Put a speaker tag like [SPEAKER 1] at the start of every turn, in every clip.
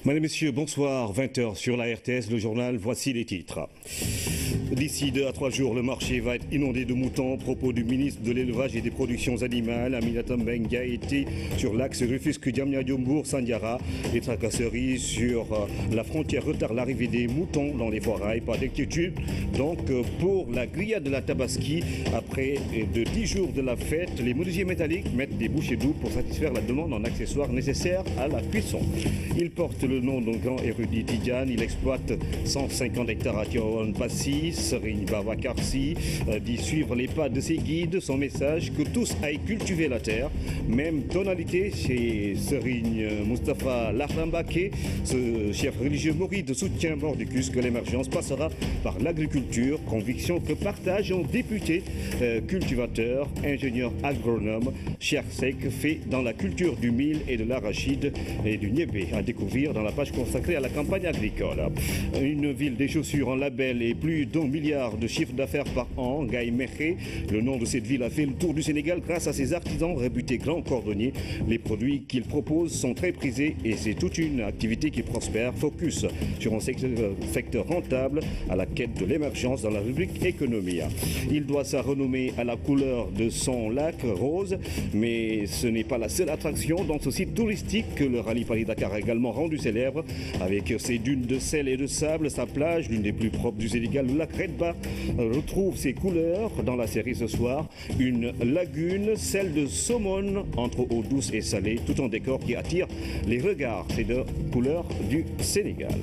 [SPEAKER 1] Mesdames et messieurs, bonsoir. 20h sur la RTS, le journal, voici les titres. D'ici 2 à 3 jours, le marché va être inondé de moutons. Propos du ministre de l'élevage et des productions animales, Aminata Mbengue, a été sur l'axe Rufisque-Diamniadio-Mbour-Sandiara. Les tracasseries sur la frontière retardent l'arrivée des moutons dans les foirailles. Pas d'inquiétude donc pour la grillade de la Tabaski. Après de 10 jours de la fête, les menuisiers métalliques mettent des bouchées doubles pour satisfaire la demande en accessoires nécessaires à la cuisson. Il porte le nom d'un grand érudit Tidjane. Il exploite 150 hectares à Tivaouane-Passy. Serigne Babakarsi dit suivre les pas de ses guides. Son message, que tous aillent cultiver la terre. Même tonalité chez Serigne Moustapha Lahrambake. Ce chef religieux mouride soutient mordicus que l'émergence passera par l'agriculture. Conviction que partagent un député, cultivateur, ingénieur agronome. Cheikh Seck fait dans la culture du mil et de l'arachide et du niébé, à découvrir dans la page consacrée à la campagne agricole. Une ville des chaussures en label et plus d'1 milliard de chiffre d'affaires par an, Gaye Mekhe. Le nom de cette ville a fait le tour du Sénégal grâce à ses artisans réputés grands cordonniers. Les produits qu'ils proposent sont très prisés et c'est toute une activité qui prospère. Focus sur un secteur rentable à la quête de l'émergence dans la rubrique économie. Il doit sa renommée à la couleur de son lac rose, mais ce n'est pas la seule attraction dans ce site touristique que le rallye Paris-Dakar a également rendu célèbre avec ses dunes de sel et de sable. Sa plage, l'une des plus propres du Sénégal, le lac Redba, retrouve ses couleurs dans la série ce soir. Une lagune, celle de saumon entre eau douce et salée, tout un décor qui attire les regards. C'est de couleurs du Sénégal.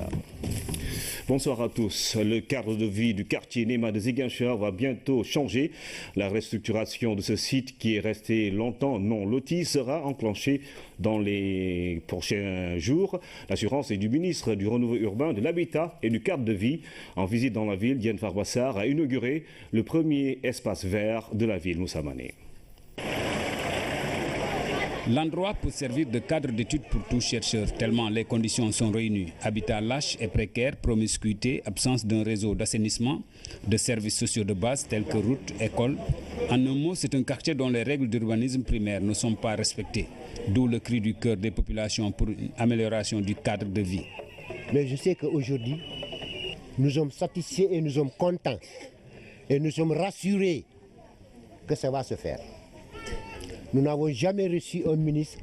[SPEAKER 1] Bonsoir à tous. Le cadre de vie du quartier Néma de Ziguinchor va bientôt changer. La restructuration de ce site qui est resté longtemps non loti sera enclenchée dans les prochains jours. L'assurance est du ministre du Renouveau urbain, de l'Habitat et du cadre de vie. En visite dans la ville, Diène Farbassar a inauguré le premier espace vert de la ville, Moussa Mané.
[SPEAKER 2] L'endroit peut servir de cadre d'étude pour tout chercheur, tellement les conditions sont réunies. Habitat lâche et précaire, promiscuité, absence d'un réseau d'assainissement, de services sociaux de base tels que routes, écoles. En un mot, c'est un quartier dont les règles d'urbanisme primaire ne sont pas respectées. D'où le cri du cœur des populations pour une amélioration du cadre de vie.
[SPEAKER 3] Mais je sais qu'aujourd'hui, nous sommes satisfaits et nous sommes contents. Et nous sommes rassurés que ça va se faire. Nous n'avons jamais reçu un ministre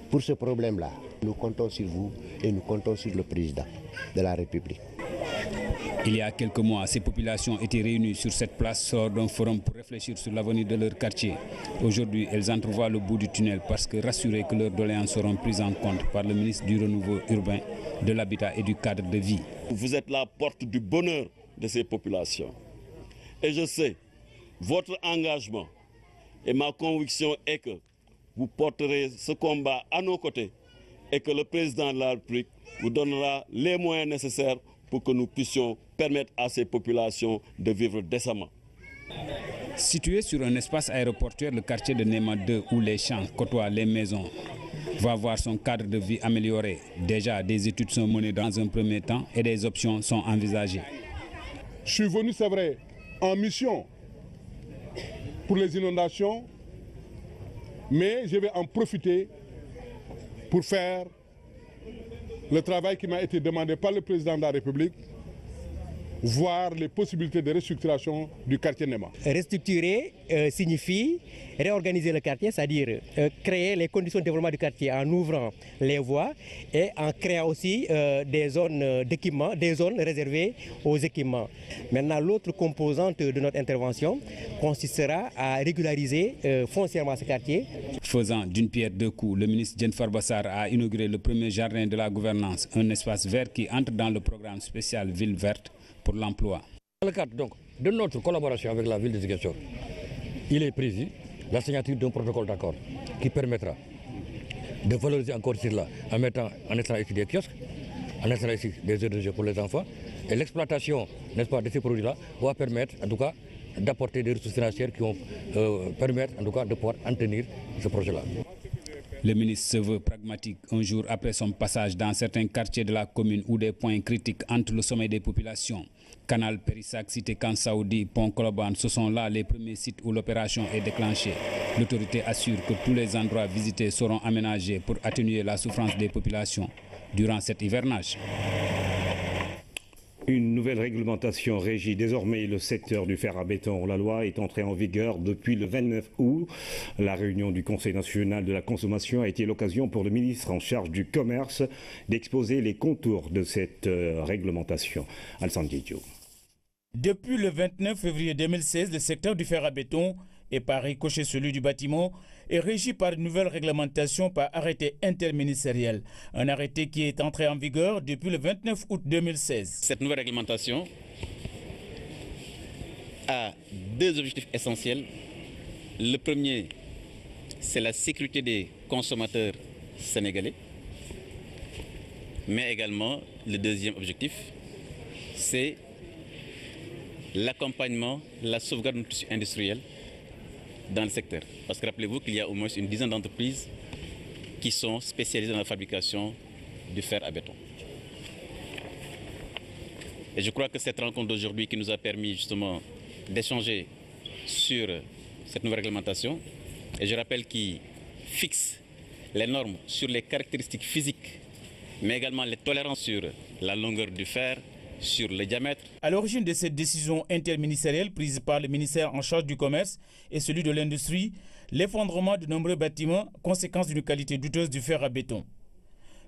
[SPEAKER 3] pour ce problème-là. Nous comptons sur vous et nous comptons sur le président de la République.
[SPEAKER 2] Il y a quelques mois, ces populations étaient réunies sur cette place lors d'un forum pour réfléchir sur l'avenir de leur quartier. Aujourd'hui, elles entrevoient le bout du tunnel parce que rassurées que leurs doléances seront prises en compte par le ministre du Renouveau urbain, de l'Habitat et du cadre de vie.
[SPEAKER 4] Vous êtes la porte du bonheur de ces populations. Et je sais, votre engagement et ma conviction est que vous porterez ce combat à nos côtés et que le président de la République vous donnera les moyens nécessaires pour que nous puissions permettre à ces populations de vivre décemment.
[SPEAKER 2] Situé sur un espace aéroportuaire, le quartier de Néma 2, où les champs côtoient les maisons, va voir son cadre de vie amélioré. Déjà, des études sont menées dans un premier temps et des options sont envisagées.
[SPEAKER 5] Je suis venu, c'est vrai, en mission pour les inondations, mais je vais en profiter pour faire le travail qui m'a été demandé par le président de la République, voir les possibilités de restructuration du quartier Néma.
[SPEAKER 6] Restructurer signifie réorganiser le quartier, c'est-à-dire créer les conditions de développement du quartier en ouvrant les voies et en créant aussi des zones d'équipement, des zones réservées aux équipements. Maintenant, l'autre composante de notre intervention consistera à régulariser foncièrement ce quartier.
[SPEAKER 2] Faisant d'une pierre deux coups, le ministre Diène Farbassar a inauguré le premier jardin de la gouvernance, un espace vert qui entre dans le programme spécial Ville verte pour l'emploi.
[SPEAKER 7] Dans le cadre donc, de notre collaboration avec la ville de Ziguinchor, il est prévu la signature d'un protocole d'accord qui permettra de valoriser encore cela en mettant en installant ici des kiosques, en installant ici des heures de jeu pour les enfants. Et l'exploitation, n'est-ce pas, de ces produits-là va permettre en tout cas d'apporter des ressources financières qui vont permettre en tout cas de pouvoir en tenir ce projet-là.
[SPEAKER 2] Le ministre se veut pragmatique un jour après son passage dans certains quartiers de la commune où des points critiques entre le sommet des populations. Canal Périssac, Cité Kansaoudi, Pont Colobane, ce sont là les premiers sites où l'opération est déclenchée. L'autorité assure que tous les endroits visités seront aménagés pour atténuer la souffrance des populations. durant cet hivernage.
[SPEAKER 1] Une nouvelle réglementation régit désormais le secteur du fer à béton. La loi est entrée en vigueur depuis le 29 août. La réunion du Conseil national de la consommation a été l'occasion pour le ministre en charge du commerce d'exposer les contours de cette réglementation. Alassane Diédhiou.
[SPEAKER 8] Depuis le 29 février 2016, le secteur du fer à béton, et par ricochet celui du bâtiment, est régi par une nouvelle réglementation par arrêté interministériel. Un arrêté qui est entré en vigueur depuis le 29 août 2016.
[SPEAKER 9] Cette nouvelle réglementation a deux objectifs essentiels. Le premier, c'est la sécurité des consommateurs sénégalais. Mais également, le deuxième objectif, c'est l'accompagnement, la sauvegarde de notre tissu industriel dans le secteur. Parce que rappelez-vous qu'il y a au moins une dizaine d'entreprises qui sont spécialisées dans la fabrication du fer à béton. Et je crois que cette rencontre d'aujourd'hui qui nous a permis justement d'échanger sur cette nouvelle réglementation, et je rappelle qu'il fixe les normes sur les caractéristiques physiques, mais également les tolérances sur la longueur du fer, sur le diamètre.
[SPEAKER 8] À l'origine de cette décision interministérielle prise par le ministère en charge du commerce et celui de l'industrie, l'effondrement de nombreux bâtiments, conséquence d'une qualité douteuse du fer à béton.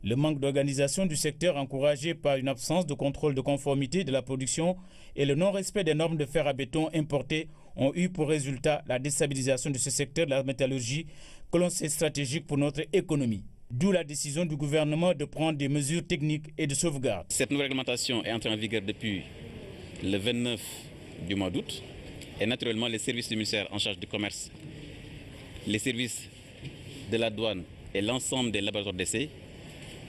[SPEAKER 8] Le manque d'organisation du secteur encouragé par une absence de contrôle de conformité de la production et le non-respect des normes de fer à béton importées ont eu pour résultat la déstabilisation de ce secteur de la métallurgie que l'on sait stratégique pour notre économie. D'où la décision du gouvernement de prendre des mesures techniques et de sauvegarde.
[SPEAKER 9] Cette nouvelle réglementation est entrée en vigueur depuis le 29 du mois d'août. Et naturellement, les services du ministère en charge du commerce, les services de la douane et l'ensemble des laboratoires d'essai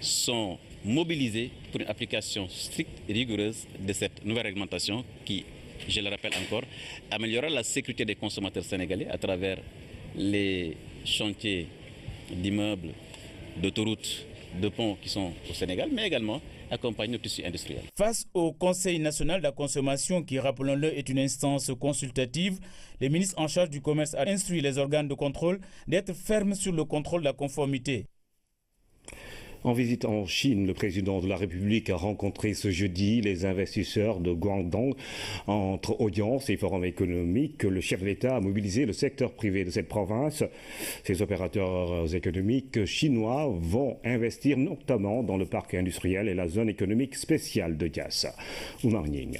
[SPEAKER 9] sont mobilisés pour une application stricte et rigoureuse de cette nouvelle réglementation qui, je le rappelle encore, améliorera la sécurité des consommateurs sénégalais à travers les chantiers d'immeubles, d'autoroutes, de ponts qui sont au Sénégal, mais également accompagner le tissu industriel.
[SPEAKER 8] Face au Conseil national de la consommation, qui, rappelons-le, est une instance consultative, le ministre en charge du commerce a instruit les organes de contrôle d'être fermes sur le contrôle de la conformité.
[SPEAKER 1] En visite en Chine, le président de la République a rencontré ce jeudi les investisseurs de Guangdong. Entre audience et forum économique, le chef de l'État a mobilisé le secteur privé de cette province. Ces opérateurs économiques chinois vont investir notamment dans le parc industriel et la zone économique spéciale de Diass. Oumar Nying.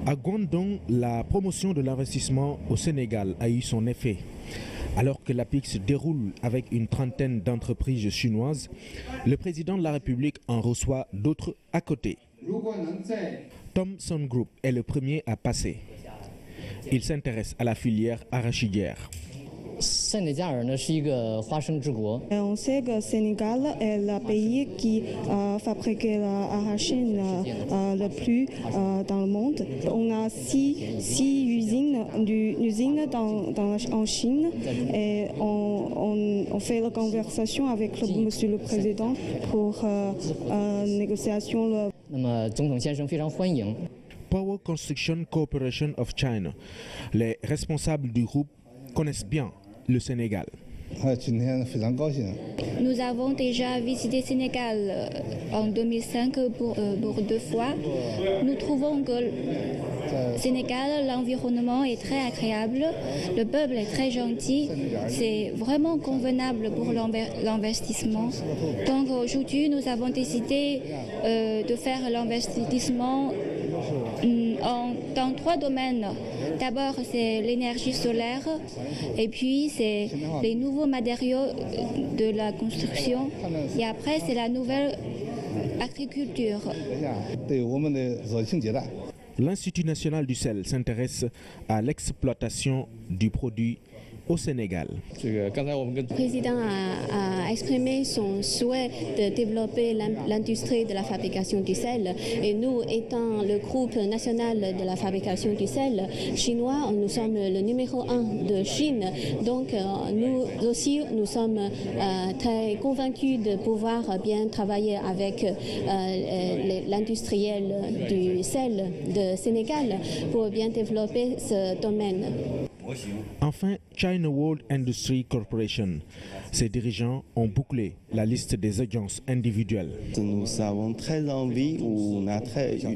[SPEAKER 10] À Guangdong, la promotion de l'investissement au Sénégal a eu son effet. Alors que l'APIC se déroule avec une trentaine d'entreprises chinoises, le président de la République en reçoit d'autres à côté. Thomson Group est le premier à passer. Il s'intéresse à la filière arachidière.
[SPEAKER 11] On sait que le Sénégal est le pays qui fabrique l'arachide le plus dans le monde. On a six usines en Chine et on fait la conversation avec monsieur le président pour négociation.
[SPEAKER 10] Power Construction Corporation of China. Les responsables du groupe connaissent bien le Sénégal.
[SPEAKER 12] Nous avons déjà visité le Sénégal en 2005 pour 2 fois. Nous trouvons que le Sénégal, l'environnement est très agréable, le peuple est très gentil, c'est vraiment convenable pour l'investissement. Donc aujourd'hui, nous avons décidé de faire l'investissement dans 3 domaines. D'abord, c'est l'énergie solaire, et puis c'est les nouveaux matériaux de la construction, et après, c'est la nouvelle agriculture.
[SPEAKER 10] L'Institut national du sel s'intéresse à l'exploitation du produit au Sénégal.
[SPEAKER 12] Le président a exprimé son souhait de développer l'industrie de la fabrication du sel. Et nous, étant le groupe national de la fabrication du sel chinois, nous sommes le numéro 1 de Chine. Donc nous aussi, nous sommes très convaincus de pouvoir bien travailler avec l'industriel du sel de Sénégal pour bien développer ce domaine.
[SPEAKER 10] Enfin, China World Industry Corporation. Ses dirigeants ont bouclé la liste des audiences individuelles.
[SPEAKER 13] Nous avons très envie, ou on a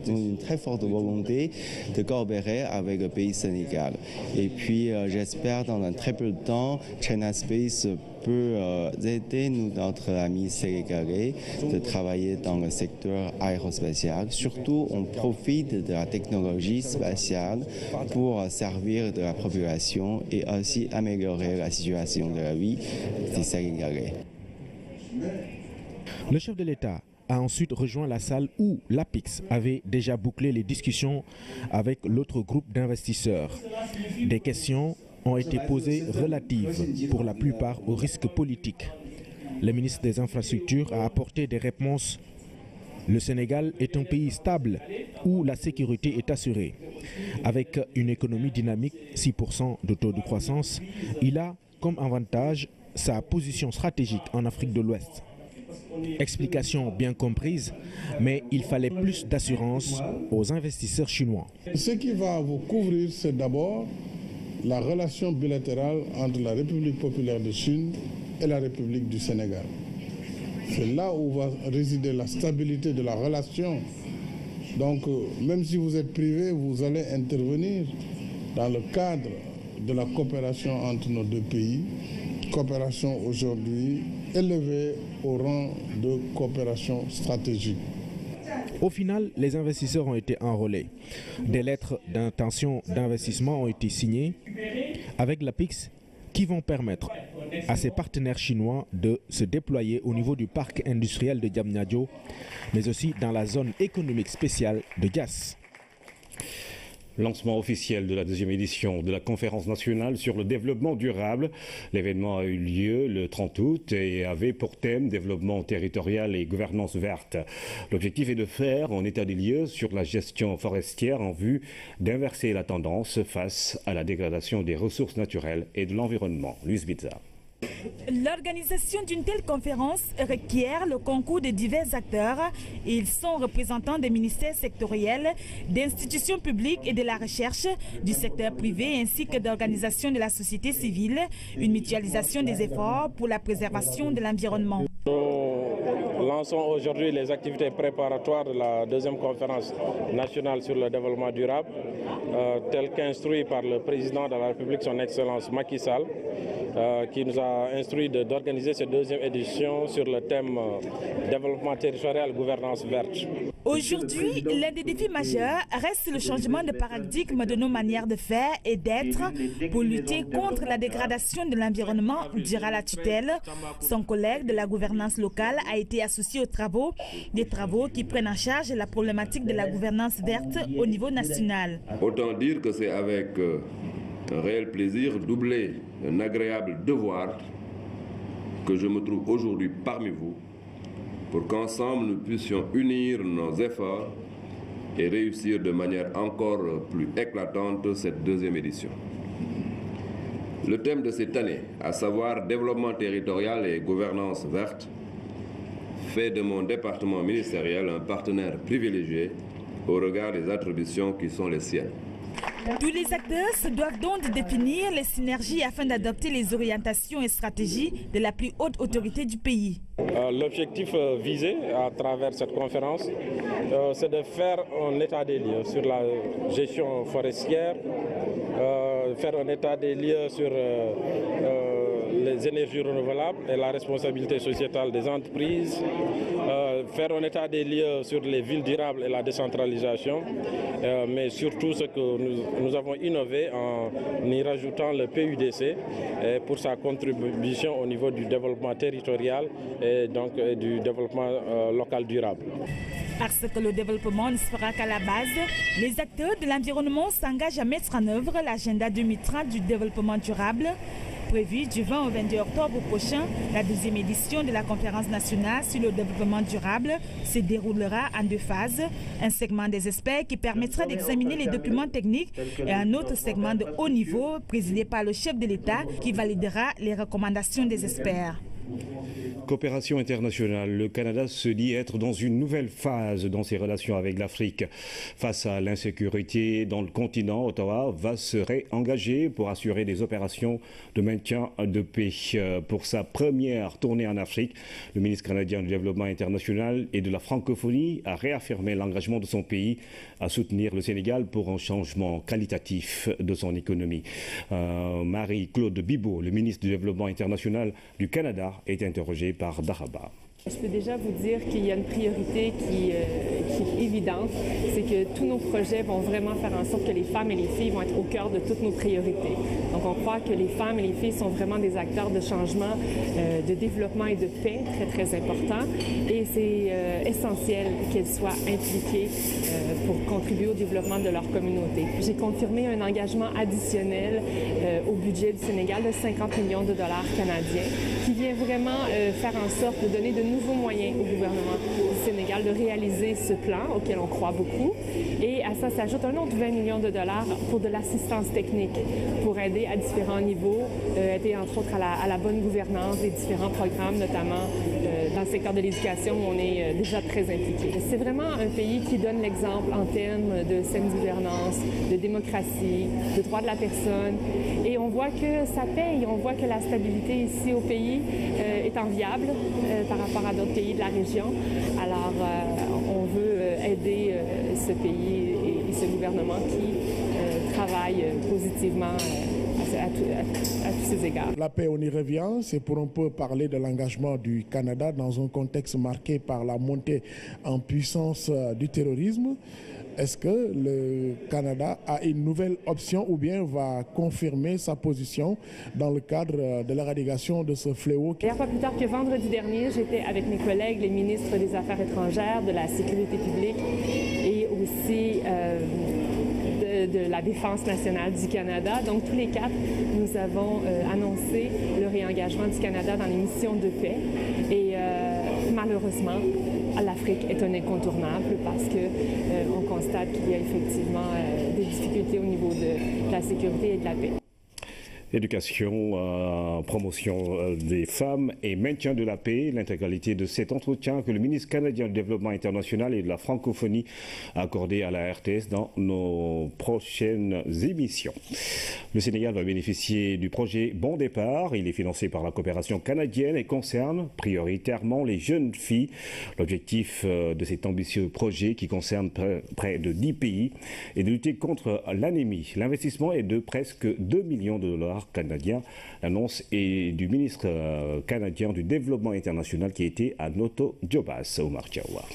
[SPEAKER 13] une très forte volonté de coopérer avec le pays Sénégal. Et puis j'espère dans un très peu de temps, China Space peut aider notre ami sénégalais de travailler dans le secteur aérospatial. Surtout, on profite de la technologie spatiale pour servir de la population et aussi améliorer la situation de la vie des Sénégalais.
[SPEAKER 10] Le chef de l'État a ensuite rejoint la salle où l'APIX avait déjà bouclé les discussions avec l'autre groupe d'investisseurs. Des questions ont été posées relatives pour la plupart aux risques politiques. Le ministre des Infrastructures a apporté des réponses. Le Sénégal est un pays stable où la sécurité est assurée. Avec une économie dynamique, 6% de taux de croissance, il a comme avantage sa position stratégique en Afrique de l'Ouest. Explication bien comprise, mais il fallait plus d'assurance aux investisseurs chinois.
[SPEAKER 5] Ce qui va vous couvrir, c'est d'abord la relation bilatérale entre la République populaire de Chine et la République du Sénégal. C'est là où va résider la stabilité de la relation. Donc, même si vous êtes privé, vous allez intervenir dans le cadre de la coopération entre nos deux pays. Coopération aujourd'hui élevée au rang de coopération stratégique.
[SPEAKER 10] Au final, les investisseurs ont été enrôlés. Des lettres d'intention d'investissement ont été signées avec l'APIX qui vont permettre à ses partenaires chinois de se déployer au niveau du parc industriel de Diamniadio, mais aussi dans la zone économique spéciale de Diass.
[SPEAKER 1] Lancement officiel de la deuxième édition de la conférence nationale sur le développement durable. L'événement a eu lieu le 30 août et avait pour thème développement territorial et gouvernance verte. L'objectif est de faire un état des lieux sur la gestion forestière en vue d'inverser la tendance face à la dégradation des ressources naturelles et de l'environnement. Luis Bizza.
[SPEAKER 14] L'organisation d'une telle conférence requiert le concours de divers acteurs. Ils sont représentants des ministères sectoriels, d'institutions publiques et de la recherche, du secteur privé ainsi que d'organisations de la société civile, une mutualisation des efforts pour la préservation de l'environnement.
[SPEAKER 15] Nous lançons aujourd'hui les activités préparatoires de la deuxième conférence nationale sur le développement durable, telle qu'instruite par le président de la République, son Excellence Macky Sall, qui nous a instruit d'organiser cette deuxième édition sur le thème développement territorial et gouvernance verte.
[SPEAKER 14] Aujourd'hui, l'un des défis majeurs reste le changement de paradigme de nos manières de faire et d'être pour lutter contre la dégradation de l'environnement, dira la tutelle. Son collègue de la gouvernance locale a été associé aux travaux, des travaux qui prennent en charge la problématique de la gouvernance verte au niveau national.
[SPEAKER 16] Autant dire que c'est avec un réel plaisir, doublé d'un agréable devoir, que je me trouve aujourd'hui parmi vous pour qu'ensemble nous puissions unir nos efforts et réussir de manière encore plus éclatante cette deuxième édition. Le thème de cette année, à savoir développement territorial et gouvernance verte, fait de mon département ministériel un partenaire privilégié au regard des attributions qui sont les siennes.
[SPEAKER 14] Tous les acteurs se doivent donc définir les synergies afin d'adopter les orientations et stratégies de la plus haute autorité du pays.
[SPEAKER 15] L'objectif visé à travers cette conférence, c'est de faire un état des lieux sur la gestion forestière, faire un état des lieux sur les énergies renouvelables et la responsabilité sociétale des entreprises, faire un état des lieux sur les villes durables et la décentralisation, mais surtout ce que nous avons innové en y rajoutant le PUDC pour sa contribution au niveau du développement territorial et donc du développement local durable.
[SPEAKER 14] Parce que le développement ne se fera qu'à la base, les acteurs de l'environnement s'engagent à mettre en œuvre l'agenda 2030 du développement durable. Prévu du 20 au 22 octobre prochain, la deuxième édition de la conférence nationale sur le développement durable se déroulera en deux phases. Un segment des experts qui permettra d'examiner les documents techniques et un autre segment de haut niveau présidé par le chef de l'État qui validera les recommandations des experts.
[SPEAKER 1] Coopération internationale, le Canada se dit être dans une nouvelle phase dans ses relations avec l'Afrique. Face à l'insécurité dans le continent, Ottawa va se réengager pour assurer des opérations de maintien de paix. Pour sa première tournée en Afrique, le ministre canadien du Développement international et de la francophonie a réaffirmé l'engagement de son pays à soutenir le Sénégal pour un changement qualitatif de son économie. Marie-Claude Bibeau, le ministre du Développement international du Canada, est interrogée par Daraba.
[SPEAKER 17] Je peux déjà vous dire qu'il y a une priorité qui est évidente, c'est que tous nos projets vont vraiment faire en sorte que les femmes et les filles vont être au cœur de toutes nos priorités. Donc on croit que les femmes et les filles sont vraiment des acteurs de changement, de développement et de paix très très importants et c'est essentiel qu'elles soient impliquées pour contribuer au développement de leur communauté. J'ai confirmé un engagement additionnel au budget du Sénégal de 50 millions de dollars canadiens qui vient vraiment faire en sorte de donner de nouveaux moyens au gouvernement du Sénégal de réaliser ce plan auquel on croit beaucoup. Et à ça s'ajoute un autre 20 millions de dollars pour de l'assistance technique, pour aider à différents niveaux, aider entre autres à la bonne gouvernance des différents programmes, notamment dans le secteur de l'éducation où on est déjà très impliqué. C'est vraiment un pays qui donne l'exemple en termes de saine gouvernance, de démocratie, de droits de la personne. Et on voit que ça paye, on voit que la stabilité ici au pays est enviable par rapport à d'autres pays de la région. Alors, on veut aider ce pays et ce gouvernement qui travaille positivement à tous ces égards.
[SPEAKER 18] La paix, on y revient, c'est pour un peu parler de l'engagement du Canada dans un contexte marqué par la montée en puissance du terrorisme. Est-ce que le Canada a une nouvelle option ou bien va confirmer sa position dans le cadre de l'éradication de ce fléau?
[SPEAKER 17] D'ailleurs, pas plus tard que vendredi dernier, j'étais avec mes collègues, les ministres des Affaires étrangères, de la Sécurité publique et aussi de la Défense nationale du Canada. Donc, tous les quatre, nous avons annoncé le réengagement du Canada dans les missions de paix. Et malheureusement, l'Afrique est un incontournable parce qu'on constate qu'il y a effectivement des difficultés au niveau de la sécurité et de la paix.
[SPEAKER 1] Éducation, promotion des femmes et maintien de la paix, l'intégralité de cet entretien que le ministre canadien du Développement international et de la francophonie a accordé à la RTS dans nos prochaines émissions. Le Sénégal va bénéficier du projet Bon Départ. Il est financé par la coopération canadienne et concerne prioritairement les jeunes filles. L'objectif de cet ambitieux projet qui concerne près de 10 pays est de lutter contre l'anémie. L'investissement est de presque 2 millions de dollars canadien. L'annonce est du ministre canadien du Développement international qui était à Noto Djobas, Omar Tiawa.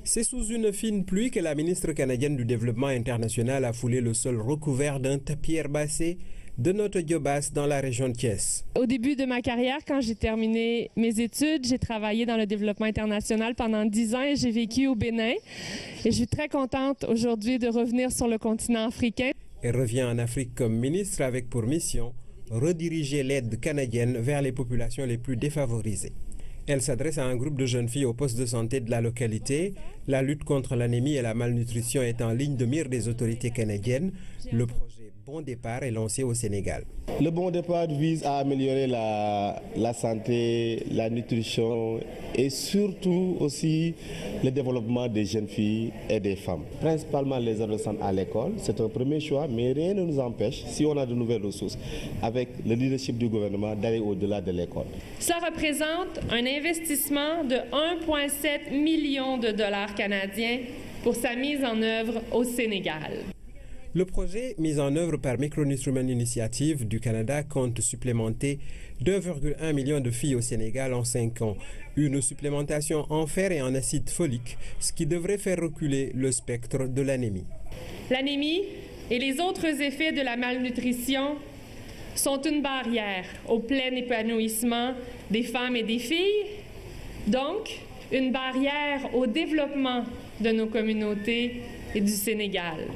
[SPEAKER 19] C'est sous une fine pluie que la ministre canadienne du Développement international a foulé le sol recouvert d'un tapis herbacé de Noto Djobas dans la région de Thiès.
[SPEAKER 17] Au début de ma carrière, quand j'ai terminé mes études, j'ai travaillé dans le développement international pendant 10 ans et j'ai vécu au Bénin. Et je suis très contente aujourd'hui de revenir sur le continent africain.
[SPEAKER 19] Elle revient en Afrique comme ministre avec pour mission rediriger l'aide canadienne vers les populations les plus défavorisées. Elle s'adresse à un groupe de jeunes filles au poste de santé de la localité. La lutte contre l'anémie et la malnutrition est en ligne de mire des autorités canadiennes. Le projet Bon Départ est lancé au Sénégal.
[SPEAKER 20] Le Bon Départ vise à améliorer la santé, la nutrition et surtout aussi le développement des jeunes filles et des femmes. Principalement les adolescentes à l'école, c'est un premier choix, mais rien ne nous empêche, si on a de nouvelles ressources, avec le leadership du gouvernement, d'aller au-delà de l'école.
[SPEAKER 17] Cela représente un investissement de 1,7 million de dollars canadiens pour sa mise en œuvre au Sénégal.
[SPEAKER 19] Le projet mis en œuvre par Micronutriment Initiative du Canada compte supplémenter 2,1 millions de filles au Sénégal en 5 ans. Une supplémentation en fer et en acide folique, ce qui devrait faire reculer le spectre de l'anémie.
[SPEAKER 17] L'anémie et les autres effets de la malnutrition sont une barrière au plein épanouissement des femmes et des filles, donc une barrière au développement de nos communautés et du Sénégal.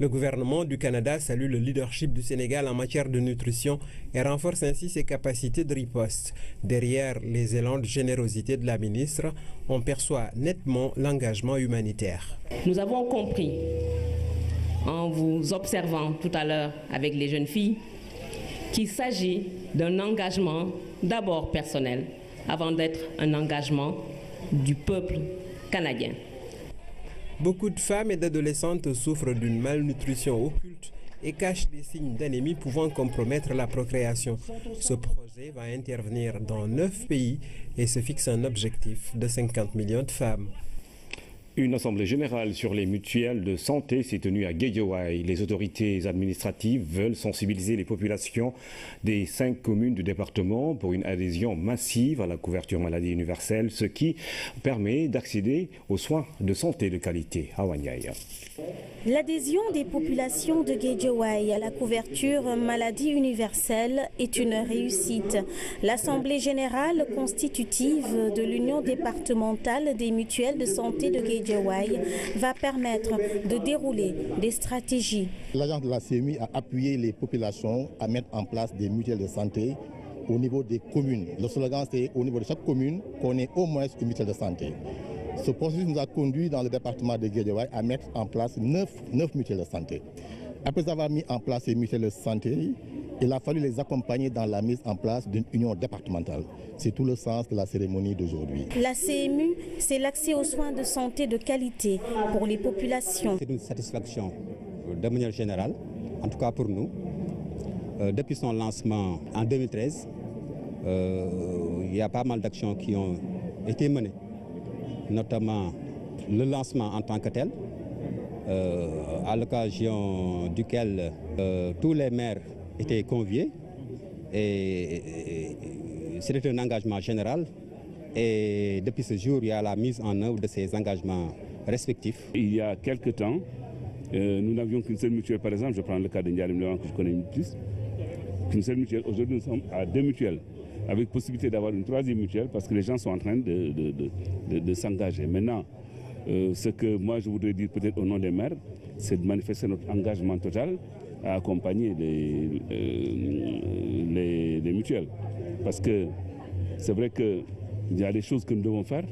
[SPEAKER 19] Le gouvernement du Canada salue le leadership du Sénégal en matière de nutrition et renforce ainsi ses capacités de riposte. Derrière les élans de générosité de la ministre, on perçoit nettement l'engagement humanitaire.
[SPEAKER 21] Nous avons compris, en vous observant tout à l'heure avec les jeunes filles, qu'il s'agit d'un engagement d'abord personnel, avant d'être un engagement du peuple canadien.
[SPEAKER 19] Beaucoup de femmes et d'adolescentes souffrent d'une malnutrition occulte et cachent des signes d'anémie pouvant compromettre la procréation. Ce projet va intervenir dans 9 pays et se fixe un objectif de 50 millions de femmes.
[SPEAKER 1] Une assemblée générale sur les mutuelles de santé s'est tenue à Guédiawaye. Les autorités administratives veulent sensibiliser les populations des 5 communes du département pour une adhésion massive à la couverture maladie universelle, ce qui permet d'accéder aux soins de santé de qualité à Wanyaya.
[SPEAKER 3] L'adhésion des populations de Guédiawaye à la couverture maladie universelle est une réussite. L'Assemblée générale constitutive de l'Union départementale des mutuelles de santé de Guédiawaye va permettre de dérouler des stratégies.
[SPEAKER 22] L'agence de la CMU a appuyé les populations à mettre en place des mutuelles de santé au niveau des communes. Le slogan, c'est au niveau de chaque commune qu'on ait au moins une mutuelle de santé. Ce processus nous a conduit dans le département de Guédiawaye à mettre en place 9 mutuelles de santé. Après avoir mis en place ces mutuelles de santé, il a fallu les accompagner dans la mise en place d'une union départementale. C'est tout le sens de la cérémonie d'aujourd'hui.
[SPEAKER 3] La CMU, c'est l'accès aux soins de santé de qualité pour les populations.
[SPEAKER 23] C'est une satisfaction de manière générale, en tout cas pour nous. Depuis son lancement en 2013, il y a pas mal d'actions qui ont été menées, notamment le lancement en tant que tel, à l'occasion duquel tous les maires étaient conviés et c'était un engagement général et depuis ce jour, il y a la mise en œuvre de ces engagements respectifs.
[SPEAKER 24] Il y a quelques temps, nous n'avions qu'une seule mutuelle, par exemple, je prends le cas de Ndiarim Lewan que je connais plus, qu'une seule mutuelle. Aujourd'hui, nous sommes à 2 mutuelles, avec possibilité d'avoir une 3e mutuelle parce que les gens sont en train de s'engager. Maintenant, ce que moi je voudrais dire peut-être au nom des maires, c'est de manifester notre engagement total à accompagner les mutuelles. Parce que c'est vrai qu'il y a des choses que nous devons faire,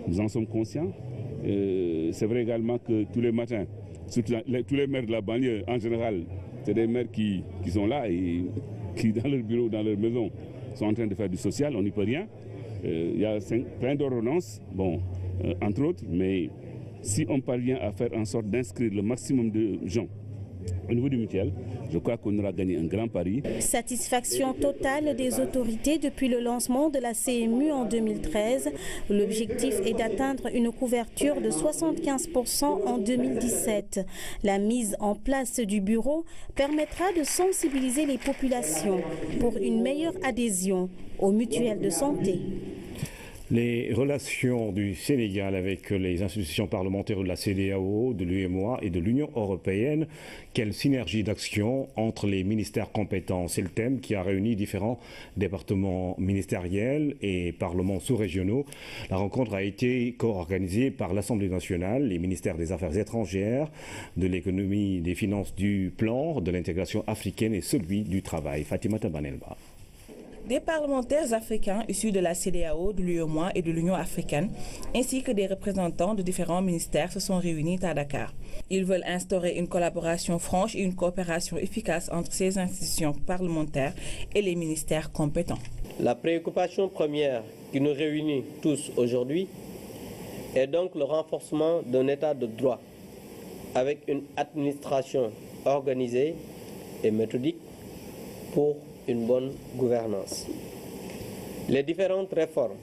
[SPEAKER 24] nous en sommes conscients. C'est vrai également que tous les matins, surtout tous les maires de la banlieue en général, c'est des maires qui sont là et qui dans leur bureau, dans leur maison, sont en train de faire du social, on n'y peut rien. Il y a plein d'ordonnances, bon, entre autres, mais si on parvient à faire en sorte d'inscrire le maximum de gens au niveau du mutuel, je crois qu'on aura gagné un grand pari.
[SPEAKER 3] Satisfaction totale des autorités depuis le lancement de la CMU en 2013. L'objectif est d'atteindre une couverture de 75% en 2017. La mise en place du bureau permettra de sensibiliser les populations pour une meilleure adhésion aux mutuelles de santé.
[SPEAKER 1] Les relations du Sénégal avec les institutions parlementaires de la CEDEAO, de l'UEMOA et de l'Union européenne, quelle synergie d'action entre les ministères compétents? C'est le thème qui a réuni différents départements ministériels et parlements sous-régionaux. La rencontre a été co-organisée par l'Assemblée nationale, les ministères des Affaires étrangères, de l'économie, des finances, du plan, de l'intégration africaine et celui du travail. Fatimata Banelba.
[SPEAKER 25] Des parlementaires africains issus de la CEDEAO, de l'UEMOA et de l'Union africaine, ainsi que des représentants de différents ministères se sont réunis à Dakar. Ils veulent instaurer une collaboration franche et une coopération efficace entre ces institutions parlementaires et les ministères compétents.
[SPEAKER 26] La préoccupation première qui nous réunit tous aujourd'hui est donc le renforcement d'un état de droit avec une administration organisée et méthodique pour une bonne gouvernance. Les différentes réformes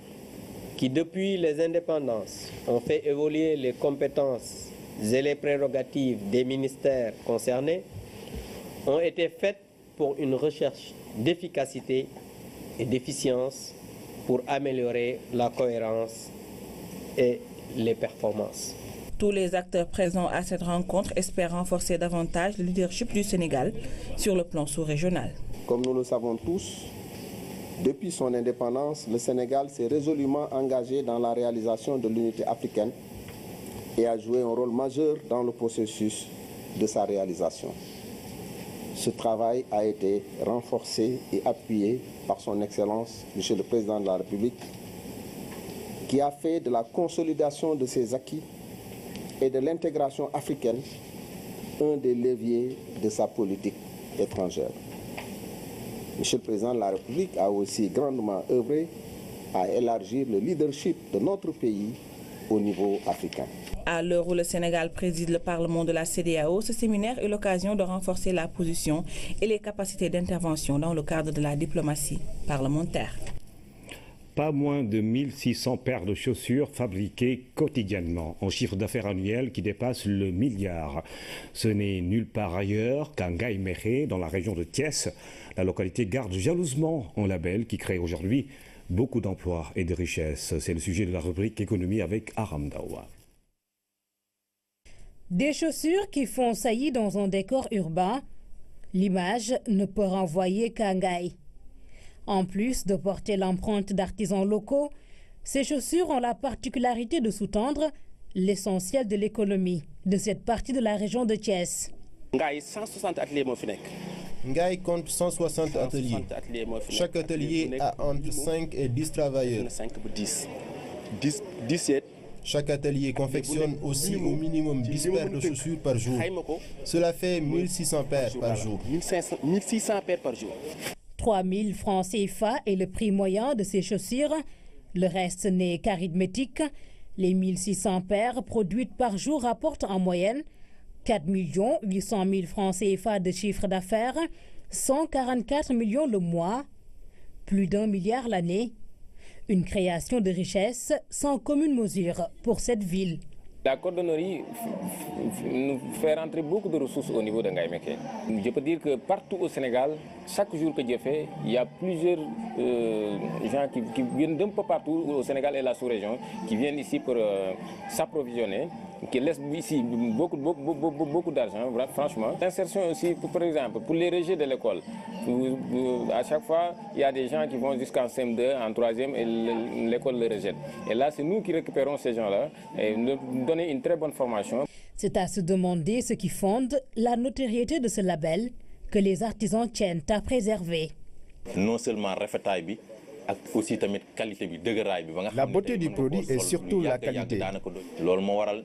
[SPEAKER 26] qui, depuis les indépendances, ont fait évoluer les compétences et les prérogatives des ministères concernés ont été faites pour une recherche d'efficacité et d'efficience pour améliorer la cohérence et les performances.
[SPEAKER 25] Tous les acteurs présents à cette rencontre espèrent renforcer davantage le leadership du Sénégal sur le plan sous-régional.
[SPEAKER 27] Comme nous le savons tous, depuis son indépendance, le Sénégal s'est résolument engagé dans la réalisation de l'unité africaine et a joué un rôle majeur dans le processus de sa réalisation. Ce travail a été renforcé et appuyé par son Excellence, Monsieur le Président de la République, qui a fait de la consolidation de ses acquis et de l'intégration africaine un des leviers de sa politique étrangère. Monsieur le Président de la République a aussi grandement œuvré à élargir le leadership de notre pays au niveau africain.
[SPEAKER 25] À l'heure où le Sénégal préside le Parlement de la CEDEAO, ce séminaire est l'occasion de renforcer la position et les capacités d'intervention dans le cadre de la diplomatie parlementaire.
[SPEAKER 1] Pas moins de 1600 paires de chaussures fabriquées quotidiennement, en chiffre d'affaires annuel qui dépasse le milliard. Ce n'est nulle part ailleurs qu'à Ngaye Mékhé, dans la région de Thiès. La localité garde jalousement un label qui crée aujourd'hui beaucoup d'emplois et de richesses. C'est le sujet de la rubrique économie avec Aram Dawa.
[SPEAKER 2] Des chaussures qui font saillie dans un décor urbain, l'image ne peut renvoyer qu'à Ngaye. En plus de porter l'empreinte d'artisans locaux, ces chaussures ont la particularité de sous-tendre l'essentiel de l'économie de cette partie de la région de Thiès.
[SPEAKER 4] Ngaye 160 ateliers moo fi nekk.
[SPEAKER 6] Ngaye compte 160 ateliers. Chaque atelier a entre 5 et 10 travailleurs.
[SPEAKER 4] 17.
[SPEAKER 6] Chaque atelier confectionne aussi au minimum 10 paires de chaussures par jour. Cela fait 1600 paires par jour.
[SPEAKER 4] 1600 paires par jour.
[SPEAKER 2] 3000 francs CFA est le prix moyen de ces chaussures. Le reste n'est qu'arithmétique. Les 1600 paires produites par jour rapportent en moyenne 4 800 000 francs CFA de chiffre d'affaires, 144 millions le mois, plus d'1 milliard l'année. Une création de richesse sans commune mesure pour cette ville.
[SPEAKER 7] La cordonnerie nous fait rentrer beaucoup de ressources au niveau de Ngaye Mékhé. Je peux dire que partout au Sénégal, chaque jour que Dieu fait, il y a plusieurs gens qui viennent d'un peu partout au Sénégal et la sous-région, qui viennent ici pour s'approvisionner, qui laissent ici beaucoup d'argent, franchement. L'insertion aussi, par exemple, pour les rejets de l'école. À chaque fois, il y a des gens qui vont jusqu'en CM2, en 3e, et l'école les rejette. Et là, c'est nous qui récupérons ces gens-là et nous donner une très bonne formation.
[SPEAKER 2] C'est à se demander ce qui fonde la notoriété de ce label que les artisans tiennent à préserver.
[SPEAKER 8] Non seulement rafetaay bi, aussi tamit qualité bi, dëgëraay bi ba nga xam.
[SPEAKER 9] La beauté du produit est surtout la qualité.
[SPEAKER 8] Loolu moo waral.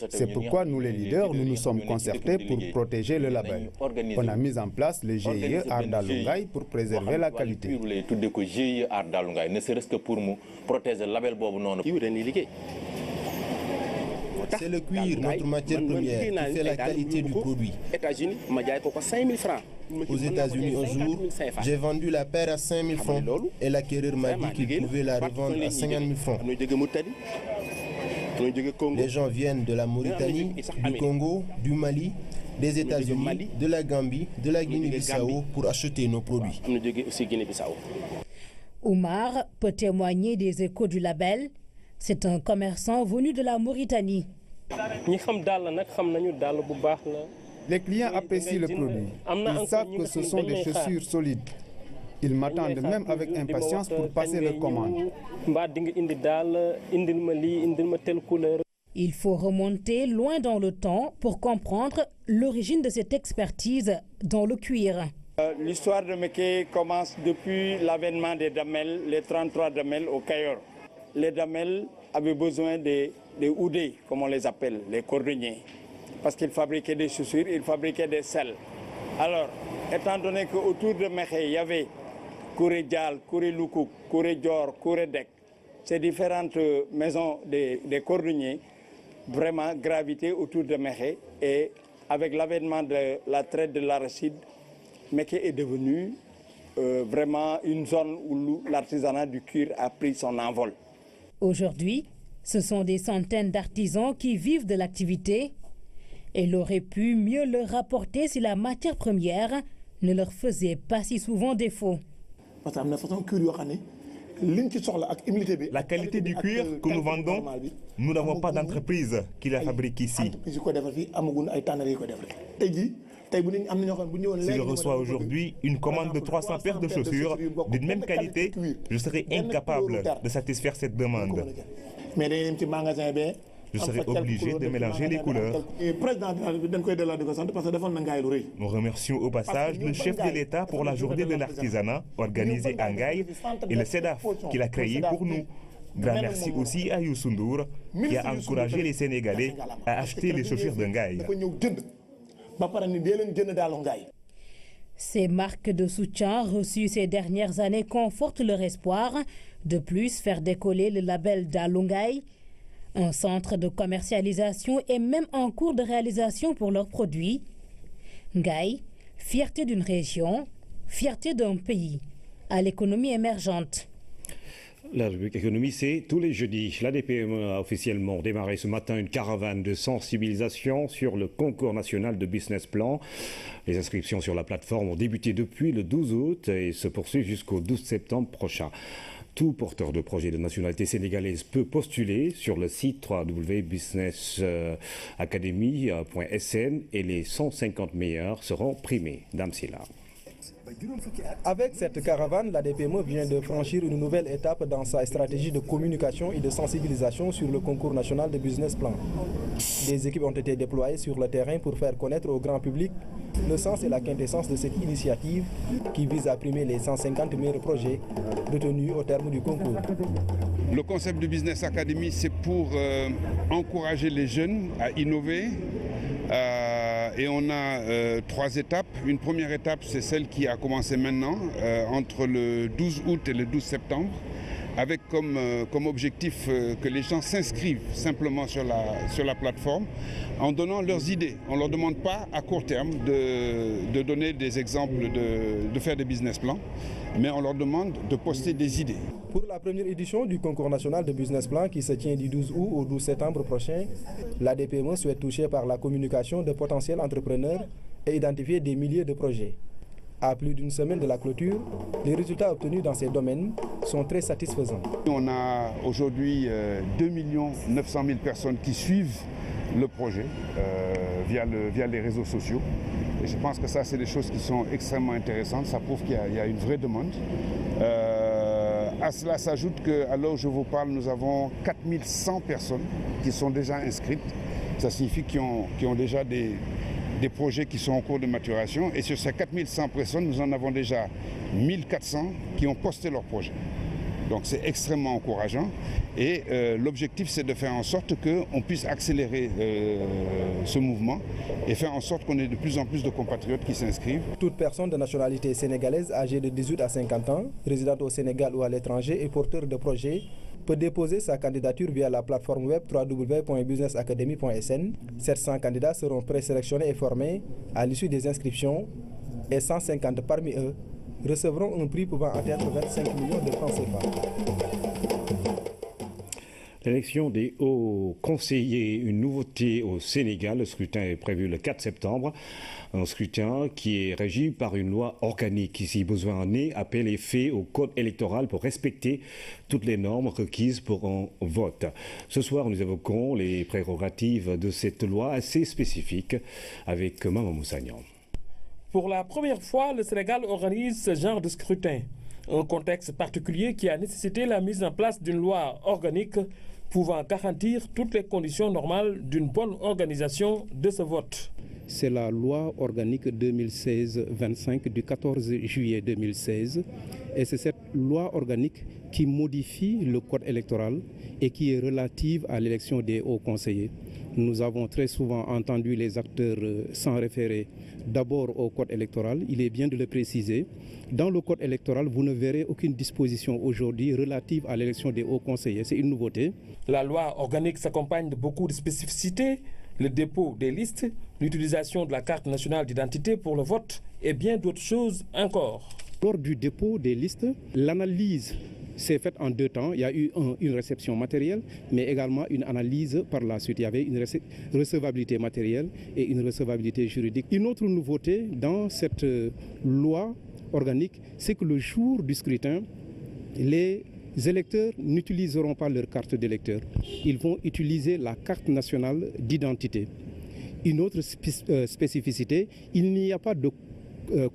[SPEAKER 9] C'est pourquoi nous les leaders, nous nous sommes concertés pour protéger le label. On a mis en place le GIE Ardalou Ngaye pour préserver la qualité.
[SPEAKER 8] Ne serait-ce que pour protéger le label.
[SPEAKER 6] C'est le cuir, notre matière première, qui fait la qualité du produit. Aux États-Unis, un jour, j'ai vendu la paire à 5 000 francs et l'acquéreur m'a dit qu'il pouvait la revendre à 50 000 francs. Les gens viennent de la Mauritanie, du Congo, du Mali, des États-Unis, de la Gambie, de la Guinée-Bissau pour acheter nos produits.
[SPEAKER 2] Oumar peut témoigner des échos du label. C'est un commerçant venu de la Mauritanie.
[SPEAKER 9] Les clients apprécient le produit. Ils savent que ce sont des chaussures solides. Ils m'attendent même avec impatience pour passer leur commande.
[SPEAKER 2] Il faut remonter loin dans le temps pour comprendre l'origine de cette expertise dans le cuir.
[SPEAKER 11] L'histoire de Mékhé commence depuis l'avènement des damels, les 33 damels au Cayor. Les damels avaient besoin des oudés, comme on les appelle, les cordonniers, parce qu'ils fabriquaient des chaussures, ils fabriquaient des selles. Alors, étant donné qu'autour de Mékhé, il y avait Kouré Dial, Kouré Loukouk, Kouré Dior, Kouré Dek, ces différentes maisons des cordonniers vraiment gravitaient autour de Mékhé. Et avec l'avènement de la traite de l'arachide, Mékhé est devenu vraiment une zone où l'artisanat du cuir a pris son envol.
[SPEAKER 2] Aujourd'hui, ce sont des centaines d'artisans qui vivent de l'activité. Elle aurait pu mieux leur rapporter si la matière première ne leur faisait pas si souvent défaut.
[SPEAKER 28] La qualité du cuir que nous vendons, nous n'avons pas d'entreprise qui la fabrique ici. Si je reçois aujourd'hui une commande de 300 paires de chaussures d'une même qualité, je serai incapable de satisfaire cette demande. Je serai obligé de mélanger les couleurs. Nous remercions au passage le chef de l'État pour la journée de l'artisanat organisée à Ngaye et le CEDAF qu'il a créé pour nous. Grand merci aussi à Youssou Ndour qui a encouragé les Sénégalais à acheter les chaussures de Ngaye.
[SPEAKER 2] Ces marques de soutien reçues ces dernières années confortent leur espoir de plus faire décoller le label d'Alungai. Un centre de commercialisation est même en cours de réalisation pour leurs produits. Ngai, fierté d'une région, fierté d'un pays, à l'économie émergente.
[SPEAKER 1] La rubrique économie, c'est tous les jeudis. La DPME a officiellement démarré ce matin une caravane de sensibilisation sur le concours national de business plan. Les inscriptions sur la plateforme ont débuté depuis le 12 août et se poursuivent jusqu'au 12 septembre prochain. Tout porteur de projet de nationalité sénégalaise peut postuler sur le site www.businessacademy.sn et les 150 meilleurs seront primés. Dame Silla.
[SPEAKER 5] Avec cette caravane, la DPME vient de franchir une nouvelle étape dans sa stratégie de communication et de sensibilisation sur le concours national de business plan. Des équipes ont été déployées sur le terrain pour faire connaître au grand public le sens et la quintessence de cette initiative qui vise à primer les 150 meilleurs projets retenus au terme du concours.
[SPEAKER 10] Le concept de Business Academy, c'est pour encourager les jeunes à innover. Et on a 3 étapes. Une première étape, c'est celle qui a commencé maintenant, entre le 12 août et le 12 septembre, avec comme objectif que les gens s'inscrivent simplement sur la plateforme en donnant leurs idées. On ne leur demande pas à court terme de donner des exemples, de faire des business plans, mais on leur demande de poster des idées.
[SPEAKER 5] Pour la première édition du concours national de business plan qui se tient du 12 août au 12 septembre prochain, la DPME souhaite toucher par la communication de potentiels entrepreneurs et identifier des milliers de projets. À plus d'une semaine de la clôture, les résultats obtenus dans ces domaines sont très satisfaisants.
[SPEAKER 10] On a aujourd'hui 2 900 000 personnes qui suivent le projet via les réseaux sociaux. Et je pense que ça, c'est des choses qui sont extrêmement intéressantes. Ça prouve qu'il y a une vraie demande. À cela s'ajoute qu'à l'heure où je vous parle, nous avons 4100 personnes qui sont déjà inscrites. Ça signifie qu'ils ont déjà des projets qui sont en cours de maturation. Et sur ces 4100 personnes, nous en avons déjà 1400 qui ont posté leur projet. Donc c'est extrêmement encourageant. Et l'objectif, c'est de faire en sorte qu'on puisse accélérer ce mouvement et faire en sorte qu'on ait de plus en plus de compatriotes qui s'inscrivent.
[SPEAKER 5] Toute personne de nationalité sénégalaise âgée de 18 à 50 ans, résidente au Sénégal ou à l'étranger et porteur de projet, peut déposer sa candidature via la plateforme web www.businessacademy.sn. 700 candidats seront présélectionnés et formés à l'issue des inscriptions et 150 parmi eux recevront un prix pouvant atteindre 25 millions de francs CFA.
[SPEAKER 1] L'élection des hauts conseillers, une nouveauté au Sénégal. Le scrutin est prévu le 4 septembre. Un scrutin qui est régi par une loi organique. Si besoin en est, appel est fait au code électoral pour respecter toutes les normes requises pour un vote. Ce soir, nous évoquons les prérogatives de cette loi assez spécifique avec Maman Moussagnan.
[SPEAKER 12] Pour la première fois, le Sénégal organise ce genre de scrutin. Un contexte particulier qui a nécessité la mise en place d'une loi organique pouvant garantir toutes les conditions normales d'une bonne organisation de ce vote.
[SPEAKER 13] C'est la loi organique 2016-25 du 14 juillet 2016 et c'est cette loi organique qui modifie le code électoral et qui est relative à l'élection des hauts conseillers. Nous avons très souvent entendu les acteurs s'en référer d'abord au code électoral. Il est bien de le préciser. Dans le code électoral, vous ne verrez aucune disposition aujourd'hui relative à l'élection des hauts conseillers. C'est une nouveauté.
[SPEAKER 12] La loi organique s'accompagne de beaucoup de spécificités. Le dépôt des listes, l'utilisation de la carte nationale d'identité pour le vote et bien d'autres choses encore.
[SPEAKER 13] Lors du dépôt des listes, l'analyse s'est faite en 2 temps. Il y a eu une réception matérielle, mais également une analyse par la suite. Il y avait une recevabilité matérielle et une recevabilité juridique. Une autre nouveauté dans cette loi organique, c'est que le jour du scrutin, les électeurs n'utiliseront pas leur carte d'électeur. Ils vont utiliser la carte nationale d'identité. Une autre spécificité, il n'y a pas de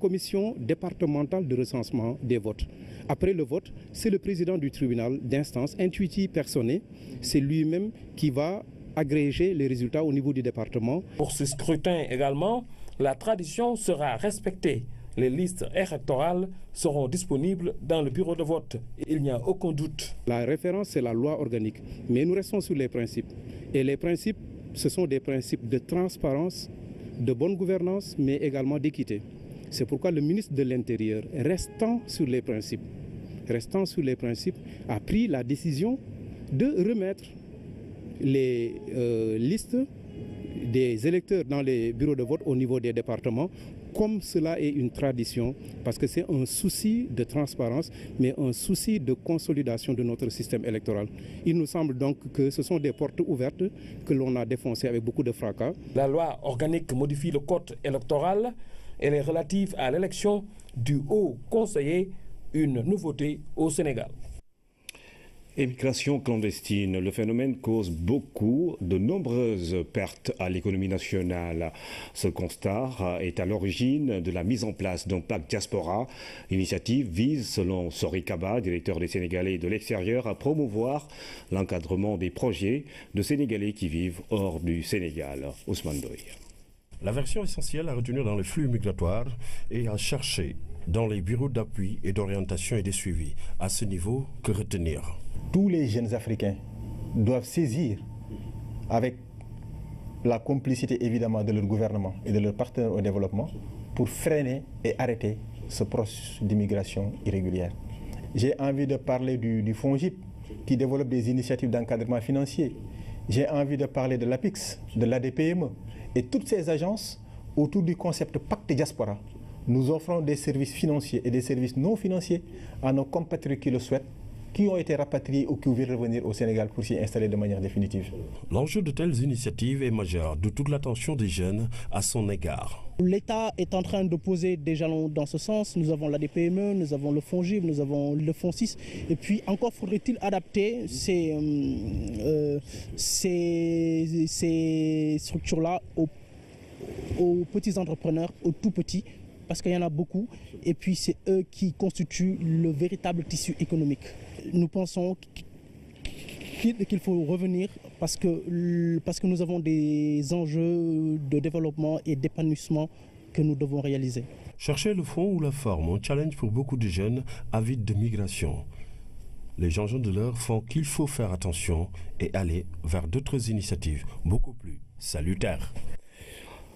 [SPEAKER 13] commission départementale de recensement des votes. Après le vote, c'est le président du tribunal d'instance, intuiti personné, c'est lui-même qui va agréger les résultats au niveau du département.
[SPEAKER 12] Pour ce scrutin également, la tradition sera respectée. Les listes électorales seront disponibles dans le bureau de vote. Il n'y a aucun doute.
[SPEAKER 13] La référence, c'est la loi organique. Mais nous restons sur les principes. Et les principes, ce sont des principes de transparence, de bonne gouvernance, mais également d'équité. C'est pourquoi le ministre de l'Intérieur, restant sur les principes, a pris la décision de remettre les listes des électeurs dans les bureaux de vote au niveau des départements, comme cela est une tradition, parce que c'est un souci de transparence, mais un souci de consolidation de notre système électoral. Il nous semble donc que ce sont des portes ouvertes que l'on a défoncées avec beaucoup de fracas.
[SPEAKER 12] La loi organique modifie le code électoral. Elle est relative à l'élection du haut conseiller, une nouveauté au Sénégal.
[SPEAKER 1] Émigration clandestine, le phénomène cause de nombreuses pertes à l'économie nationale. Ce constat est à l'origine de la mise en place d'un pacte diaspora. L'initiative vise, selon Sori Kaba, directeur des Sénégalais de l'extérieur, à promouvoir l'encadrement des projets de Sénégalais qui vivent hors du Sénégal. Ousmane Doye.
[SPEAKER 14] La version essentielle à retenir dans les flux migratoires et à chercher dans les bureaux d'appui et d'orientation et de suivi. À ce niveau, que retenir?
[SPEAKER 22] Tous les jeunes Africains doivent saisir, avec la complicité évidemment de leur gouvernement et de leurs partenaires au développement, pour freiner et arrêter ce processus d'immigration irrégulière. J'ai envie de parler du FONGIP, qui développe des initiatives d'encadrement financier. J'ai envie de parler de l'APIX, de l'ADPME, et toutes ces agences autour du concept pacte diaspora. Nous offrons des services financiers et des services non financiers à nos compatriotes qui le souhaitent, qui ont été rapatriés ou qui veulent revenir au Sénégal pour s'y installer de manière définitive.
[SPEAKER 14] L'enjeu de telles initiatives est majeur, de toute l'attention des jeunes à son égard.
[SPEAKER 15] L'État est en train de poser des jalons dans ce sens. Nous avons l'ADPME, nous avons le FONGIP, nous avons le FONSIS. Et puis encore faudrait-il adapter ces structures-là aux petits entrepreneurs, aux tout petits, parce qu'il y en a beaucoup. Et puis c'est eux qui constituent le véritable tissu économique. Nous pensons qu'il faut revenir parce que nous avons des enjeux de développement et d'épanouissement que nous devons réaliser.
[SPEAKER 14] Chercher le fond ou la forme, un challenge pour beaucoup de jeunes avides de migration. Les enjeux de l'heure font qu'il faut faire attention et aller vers d'autres initiatives beaucoup plus salutaires.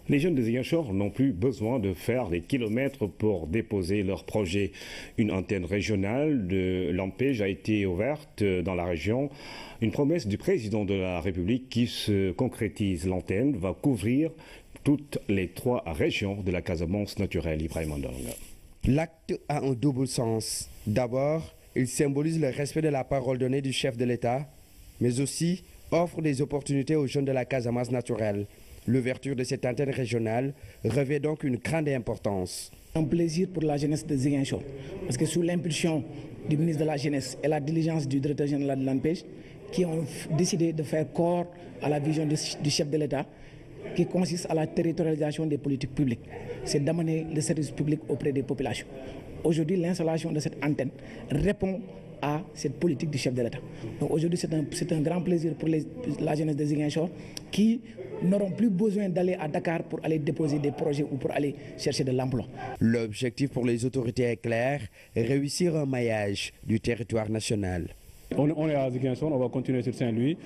[SPEAKER 1] Les jeunes de Ziguinchor n'ont plus besoin de faire des kilomètres pour déposer leurs projets. Une antenne régionale de l'ANPEJ a été ouverte dans la région. Une promesse du président de la République qui se concrétise. L'antenne va couvrir toutes les 3 régions de la Casamance naturelle. Ibrahim Andong.
[SPEAKER 16] L'acte a un double sens. D'abord, il symbolise le respect de la parole donnée du chef de l'État, mais aussi offre des opportunités aux jeunes de la Casamance naturelle. L'ouverture de cette antenne régionale revêt donc une grande importance.
[SPEAKER 15] Un plaisir pour la jeunesse de Ziguinchor, parce que sous l'impulsion du ministre de la Jeunesse et la diligence du directeur général de l'ANPEJ, qui ont décidé de faire corps à la vision du chef de l'État, qui consiste à la territorialisation des politiques publiques. C'est d'amener le service public auprès des populations. Aujourd'hui, l'installation de cette antenne répond à cette politique du chef de l'État. Donc aujourd'hui, c'est un grand plaisir pour la jeunesse de Ziguinchor qui n'auront plus besoin d'aller à Dakar pour aller déposer des projets ou pour aller chercher de l'emploi.
[SPEAKER 16] L'objectif pour les autorités est clair, réussir un maillage du territoire national.
[SPEAKER 13] On est à Ziguinchor, on va continuer sur Saint-Louis.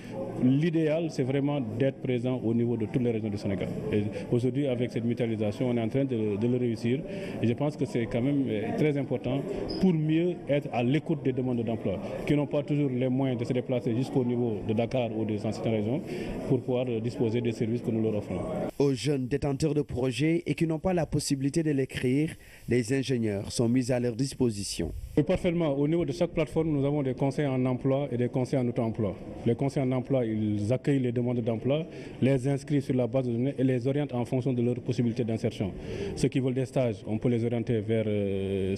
[SPEAKER 13] L'idéal, c'est vraiment d'être présent au niveau de toutes les régions du Sénégal. Et aujourd'hui, avec cette mutualisation, on est en train de le réussir. Et je pense que c'est quand même très important pour mieux être à l'écoute des demandes d'emploi, qui n'ont pas toujours les moyens de se déplacer jusqu'au niveau de Dakar ou des anciennes régions pour pouvoir disposer des services que nous leur offrons.
[SPEAKER 16] Aux jeunes détenteurs de projets et qui n'ont pas la possibilité de l'écrire, les ingénieurs sont mis à leur disposition.
[SPEAKER 13] Parfaitement, au niveau de chaque plateforme, nous avons des conseils en emploi et des conseils en auto-emploi. Les conseils en emploi, ils accueillent les demandes d'emploi, les inscrivent sur la base de données et les orientent en fonction de leurs possibilités d'insertion. Ceux qui veulent des stages, on peut les orienter vers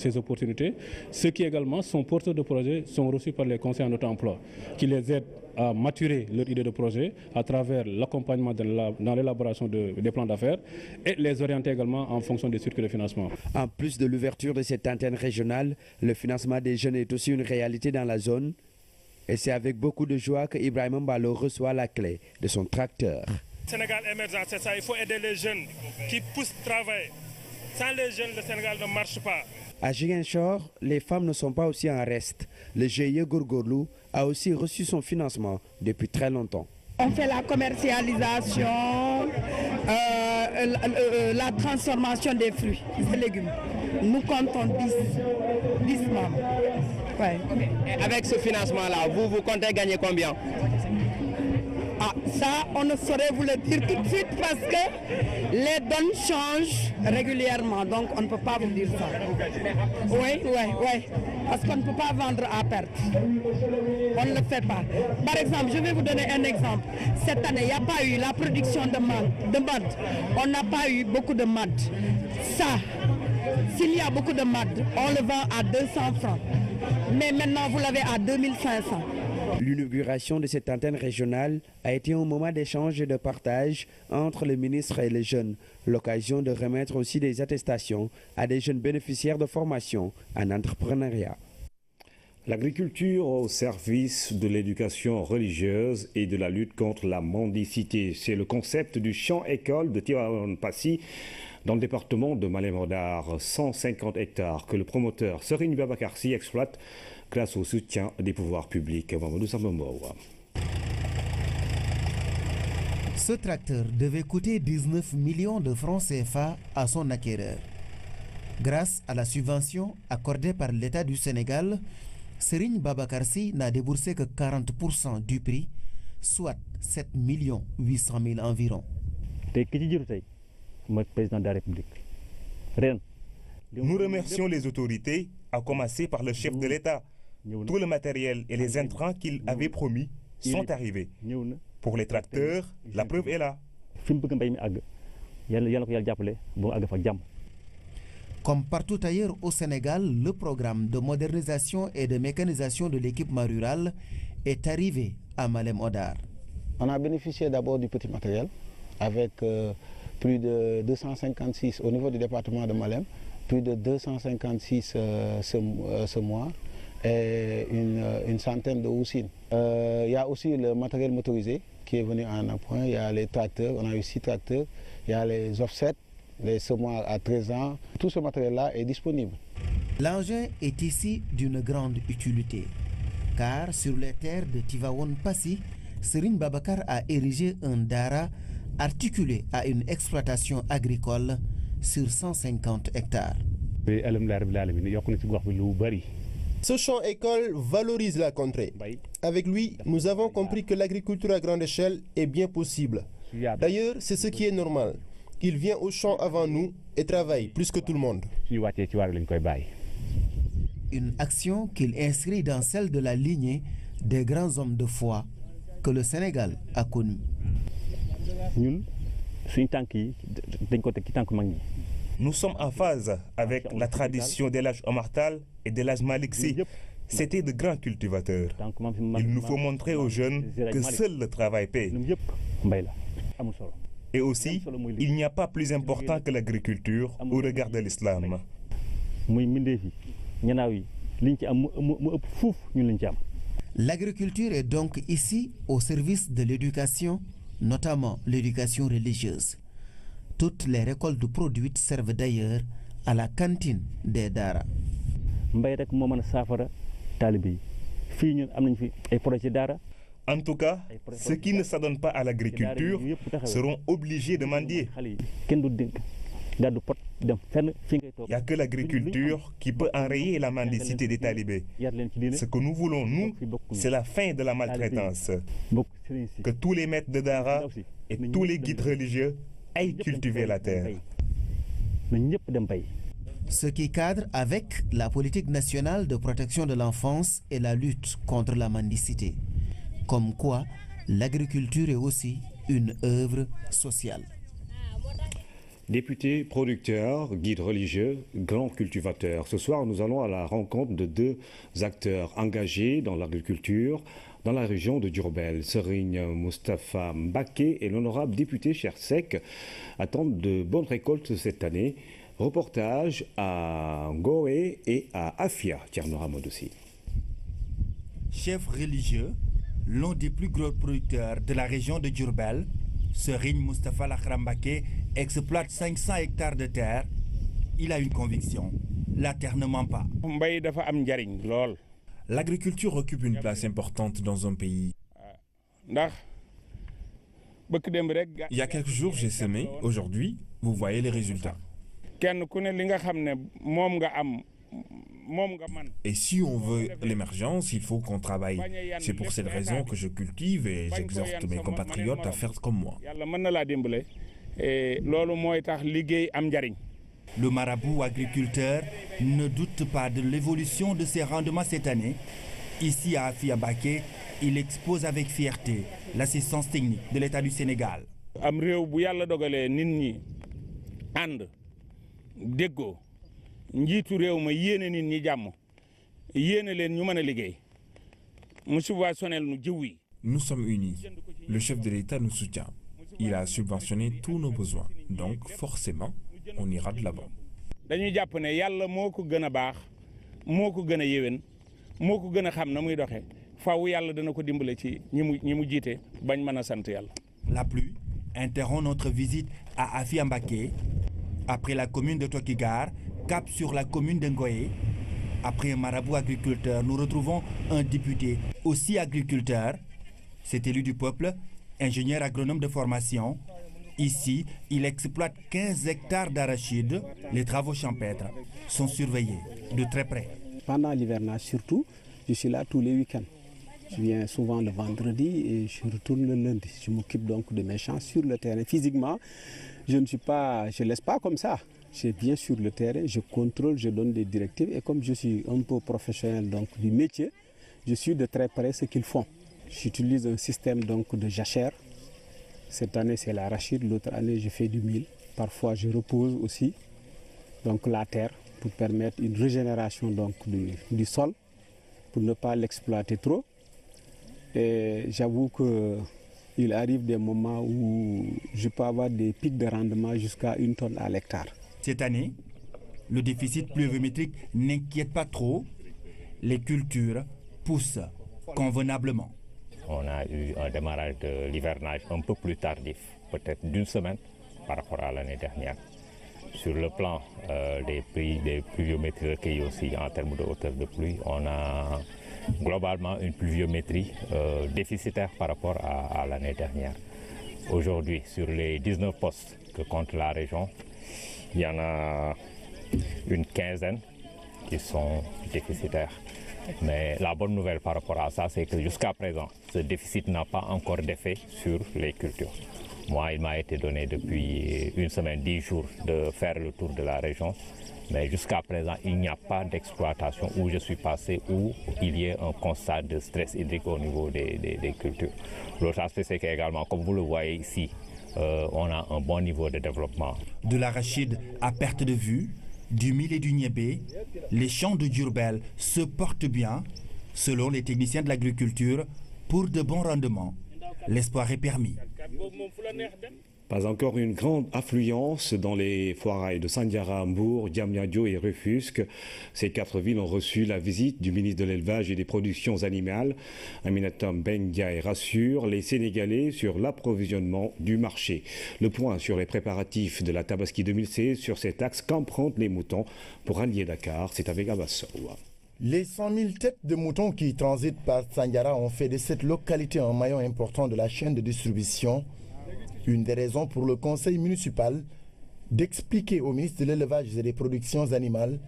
[SPEAKER 13] ces opportunités. Ceux qui également sont porteurs de projets sont reçus par les conseils en auto-emploi, qui les aident à maturer leur idée de projet à travers l'accompagnement dans l'élaboration des plans d'affaires et les orienter également en fonction des circuits de financement.
[SPEAKER 16] En plus de l'ouverture de cette antenne régionale, le financement des jeunes est aussi une réalité dans la zone. Et c'est avec beaucoup de joie que Ibrahim Mbalo reçoit la clé de son tracteur.
[SPEAKER 17] Sénégal émergent, c'est ça. Il faut aider les jeunes qui poussent travailler. Sans les jeunes, le Sénégal ne marche pas.
[SPEAKER 16] À Ziguinchor, les femmes ne sont pas aussi en reste. Le GIE Gourgourlou a aussi reçu son financement depuis très longtemps.
[SPEAKER 18] On fait la commercialisation,
[SPEAKER 3] la transformation des fruits et légumes. Nous comptons 10 membres. Ouais.
[SPEAKER 4] Et avec ce financement-là, vous comptez gagner combien?
[SPEAKER 3] Ah, ça, on ne saurait vous le dire tout de suite parce que les donnes changent régulièrement, donc on ne peut pas vous dire ça. Oui, parce qu'on ne peut pas vendre à perte. On ne le fait pas. Par exemple, je vais vous donner un exemple. Cette année, il n'y a pas eu la production de mad. On n'a pas eu beaucoup de mad. Ça, s'il y a beaucoup de mad, on le vend à 200 francs. Mais maintenant, vous l'avez à 2500.
[SPEAKER 16] L'inauguration de cette antenne régionale a été un moment d'échange et de partage entre le ministre et les jeunes, l'occasion de remettre aussi des attestations à des jeunes bénéficiaires de formation en entrepreneuriat.
[SPEAKER 1] L'agriculture au service de l'éducation religieuse et de la lutte contre la mendicité. C'est le concept du champ-école de Tivaouane Passy dans le département de Malem Hodar. 150 hectares que le promoteur Serigne Babacar Sy exploite grâce au soutien des pouvoirs publics.
[SPEAKER 18] Ce tracteur devait coûter 19 millions de francs CFA à son acquéreur. Grâce à la subvention accordée par l'État du Sénégal, Serigne Babacar Sy n'a déboursé que 40% du prix, soit 7 800 000 environ.
[SPEAKER 28] Nous remercions les autorités, à commencer par le chef de l'État. Tout le matériel et les intrants qu'il avait promis sont arrivés. Pour les tracteurs, la preuve est là.
[SPEAKER 18] Comme partout ailleurs au Sénégal, le programme de modernisation et de mécanisation de l'équipement rural est arrivé à Malem Hodar.
[SPEAKER 19] On a bénéficié d'abord du petit matériel avec plus de 256 au niveau du département de Malem, plus de 256 ce mois et une centaine de houssines. Il y a aussi le matériel motorisé qui est venu en appoint. Il y a les tracteurs, on a eu 6 tracteurs, il y a les offsets, les semoirs à 13 ans. Tout ce matériel-là est disponible.
[SPEAKER 18] L'engin est ici d'une grande utilité, car sur les terres de Tivaouane Passy, Serigne Babacar a érigé un dara articulé à une exploitation agricole sur 150 hectares.
[SPEAKER 6] Ce champ-école valorise la contrée. Avec lui, nous avons compris que l'agriculture à grande échelle est bien possible. D'ailleurs, c'est ce qui est normal. Il vient au champ avant nous et travaille plus que tout le monde.
[SPEAKER 18] Une action qu'il inscrit dans celle de la lignée des grands hommes de foi que le Sénégal a connus.
[SPEAKER 28] Nous sommes en phase avec la tradition d'Elhadj Omar Tall et d'Elhadj Malick Sy. C'était de grands cultivateurs. Il nous faut montrer aux jeunes que seul le travail paie. Et aussi, il n'y a pas plus important que l'agriculture au regard de l'islam.
[SPEAKER 18] L'agriculture est donc ici au service de l'éducation, notamment l'éducation religieuse. Toutes les récoltes produites servent d'ailleurs à la cantine des Dara.
[SPEAKER 28] En tout cas, ceux qui ne s'adonnent pas à l'agriculture seront obligés de mendier. Il n'y a que l'agriculture qui peut enrayer la mendicité des talibés. Ce que nous voulons, nous, c'est la fin de la maltraitance. Que tous les maîtres de Dara et tous les guides religieux aillent cultiver la terre.
[SPEAKER 18] Ce qui cadre avec la politique nationale de protection de l'enfance et la lutte contre la mendicité. Comme quoi, l'agriculture est aussi une œuvre sociale.
[SPEAKER 1] Députés, producteurs, guides religieux, grands cultivateurs. Ce soir, nous allons à la rencontre de 2 acteurs engagés dans l'agriculture dans la région de Diourbel. Serigne Moustapha Mbacké et l'honorable député Chersek attendent de bonnes récoltes cette année. Reportage à Ngoé et à Afia, Thierno Hamadossi.
[SPEAKER 20] Chef religieux, l'un des plus gros producteurs de la région de Diourbel, Serigne Moustapha Mbacké exploite 500 hectares de terre. Il a une conviction, la terre ne ment pas.
[SPEAKER 21] L'agriculture occupe une place importante dans un pays.
[SPEAKER 7] Il y a quelques jours, j'ai semé. Aujourd'hui, vous voyez les résultats. Et si on veut l'émergence, il faut qu'on travaille. C'est pour cette raison que je cultive et j'exhorte mes compatriotes à faire comme moi.
[SPEAKER 20] Le marabout agriculteur ne doute pas de l'évolution de ses rendements cette année. Ici à Afia Mbacké, il expose avec fierté l'assistance technique de l'État du Sénégal.
[SPEAKER 7] Nous sommes unis. Le chef de l'État nous soutient. Il a subventionné tous nos besoins. Donc forcément, on ira de l'avant.
[SPEAKER 20] La pluie interrompt notre visite à Afia Mbacké. Après la commune de Tokigar, cap sur la commune de Ngoye. Après un marabout agriculteur, nous retrouvons un député, aussi agriculteur. C'est élu du peuple, ingénieur agronome de formation. Ici, il exploite 15 hectares d'arachides. Les travaux champêtres sont surveillés de très près.
[SPEAKER 19] Pendant l'hivernage surtout, je suis là tous les week-ends. Je viens souvent le vendredi et je retourne le lundi. Je m'occupe donc de mes champs sur le terrain. Physiquement, je ne laisse pas comme ça. Je suis bien sur le terrain, je contrôle, je donne des directives. Et comme je suis un peu professionnel donc, du métier, je suis de très près ce qu'ils font. J'utilise un système donc, de jachère. Cette année, c'est l'arachide. L'autre année, je fais du mil. Parfois, je repose aussi donc, la terre pour permettre une régénération donc, du sol, pour ne pas l'exploiter trop. Et j'avoue qu'il arrive des moments où je peux avoir des pics de rendement jusqu'à 1 tonne à l'hectare.
[SPEAKER 20] Cette année, le déficit pluviométrique n'inquiète pas trop. Les cultures poussent convenablement.
[SPEAKER 8] On a eu un démarrage de l'hivernage un peu plus tardif, peut-être d'1 semaine par rapport à l'année dernière. Sur le plan des pluviométries recueillies aussi en termes de hauteur de pluie, on a globalement une pluviométrie déficitaire par rapport à l'année dernière. Aujourd'hui, sur les 19 postes que compte la région, il y en a une quinzaine qui sont déficitaires. Mais la bonne nouvelle par rapport à ça, c'est que jusqu'à présent, ce déficit n'a pas encore d'effet sur les cultures. Moi, il m'a été donné depuis 1 semaine, 10 jours de faire le tour de la région. Mais jusqu'à présent, il n'y a pas d'exploitation où je suis passé où il y ait un constat de stress hydrique au niveau des cultures. L'autre aspect, c'est qu'également, comme vous le voyez ici, on a un bon niveau de développement.
[SPEAKER 20] De l'arachide à perte de vue, du mil et du niébé, les champs de Diourbel se portent bien, selon les techniciens de l'agriculture, pour de bons rendements. L'espoir est permis.
[SPEAKER 1] Pas encore une grande affluence dans les foirailles de Sandiara, Mbour, Diamniadio et Rufisque. Ces 4 villes ont reçu la visite du ministre de l'Élevage et des Productions Animales. Aminata Mbengue rassure les Sénégalais sur l'approvisionnement du marché. Le point sur les préparatifs de la Tabaski 2016 sur cet axe qu'empruntent les moutons pour allier Dakar, c'est avec Abassou.
[SPEAKER 22] Les 100 000 têtes de moutons qui transitent par Sandiara ont fait de cette localité un maillon important de la chaîne de distribution. Une des raisons pour le conseil municipal d'expliquer au ministre de l'Élevage et des Productions Animales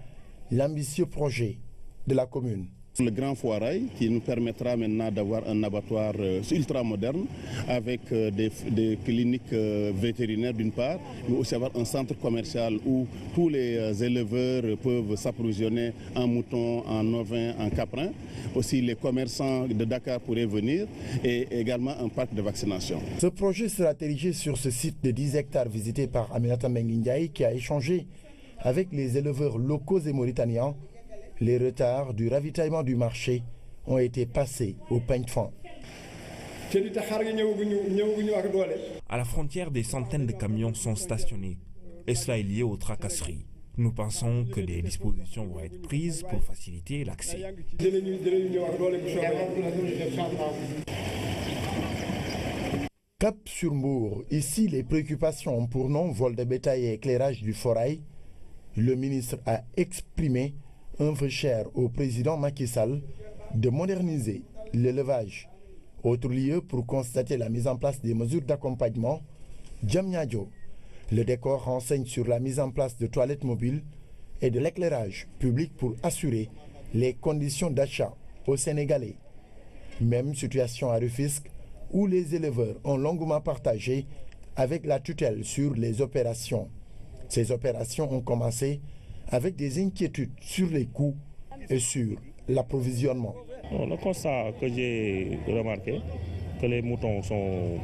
[SPEAKER 22] l'ambitieux projet de la commune.
[SPEAKER 21] Le grand foirail qui nous permettra maintenant d'avoir un abattoir ultra moderne avec des cliniques vétérinaires d'une part, mais aussi avoir un centre commercial où tous les éleveurs peuvent s'approvisionner en moutons, en ovins, en caprins. Aussi les commerçants de Dakar pourraient venir et également un parc de vaccination.
[SPEAKER 22] Ce projet sera érigé sur ce site de 10 hectares visité par Aminata Mbengue qui a échangé avec les éleveurs locaux et mauritaniens. Les retards du ravitaillement du marché ont été passés au peigne fin.
[SPEAKER 7] À la frontière, des centaines de camions sont stationnés. Et cela est lié aux tracasseries. Nous pensons que des dispositions vont être prises pour faciliter l'accès.
[SPEAKER 22] Cap sur Mbour, ici les préoccupations ont pour nom vol de bétail et éclairage du forail. Le ministre a exprimé un vœu cher au président Macky Sall de moderniser l'élevage Autre lieu pour constater la mise en place des mesures d'accompagnement, Diamniadio. Le décor renseigne sur la mise en place de toilettes mobiles et de l'éclairage public pour assurer les conditions d'achat aux Sénégalais. Même situation à Rufisque, où les éleveurs ont longuement partagé avec la tutelle sur les opérations. Ces opérations ont commencé avec des inquiétudes sur les coûts et sur l'approvisionnement.
[SPEAKER 2] Le constat que j'ai remarqué, que les moutons sont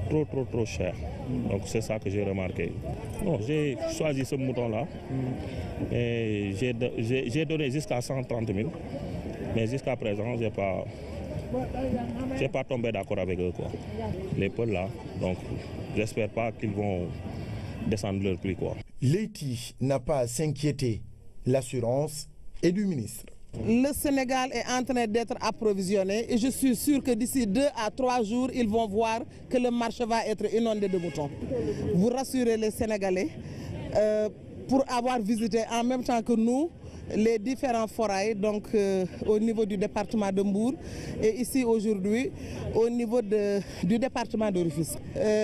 [SPEAKER 2] trop chers. Donc c'est ça que j'ai remarqué. Bon, j'ai choisi ce mouton-là et j'ai donné jusqu'à 130 000. Mais jusqu'à présent, je n'ai pas tombé d'accord avec eux, quoi. Les peuls là, donc j'espère pas qu'ils vont descendre leur prix, quoi.
[SPEAKER 22] Leïti n'a pas à s'inquiéter. L'assurance est du ministre.
[SPEAKER 3] Le Sénégal est en train d'être approvisionné et je suis sûr que d'ici 2 à 3 jours, ils vont voir que le marché va être inondé de moutons. Vous rassurez les Sénégalais pour avoir visité en même temps que nous les différents forails, donc au niveau du département de Mbour et ici aujourd'hui au niveau du département de Rufisque.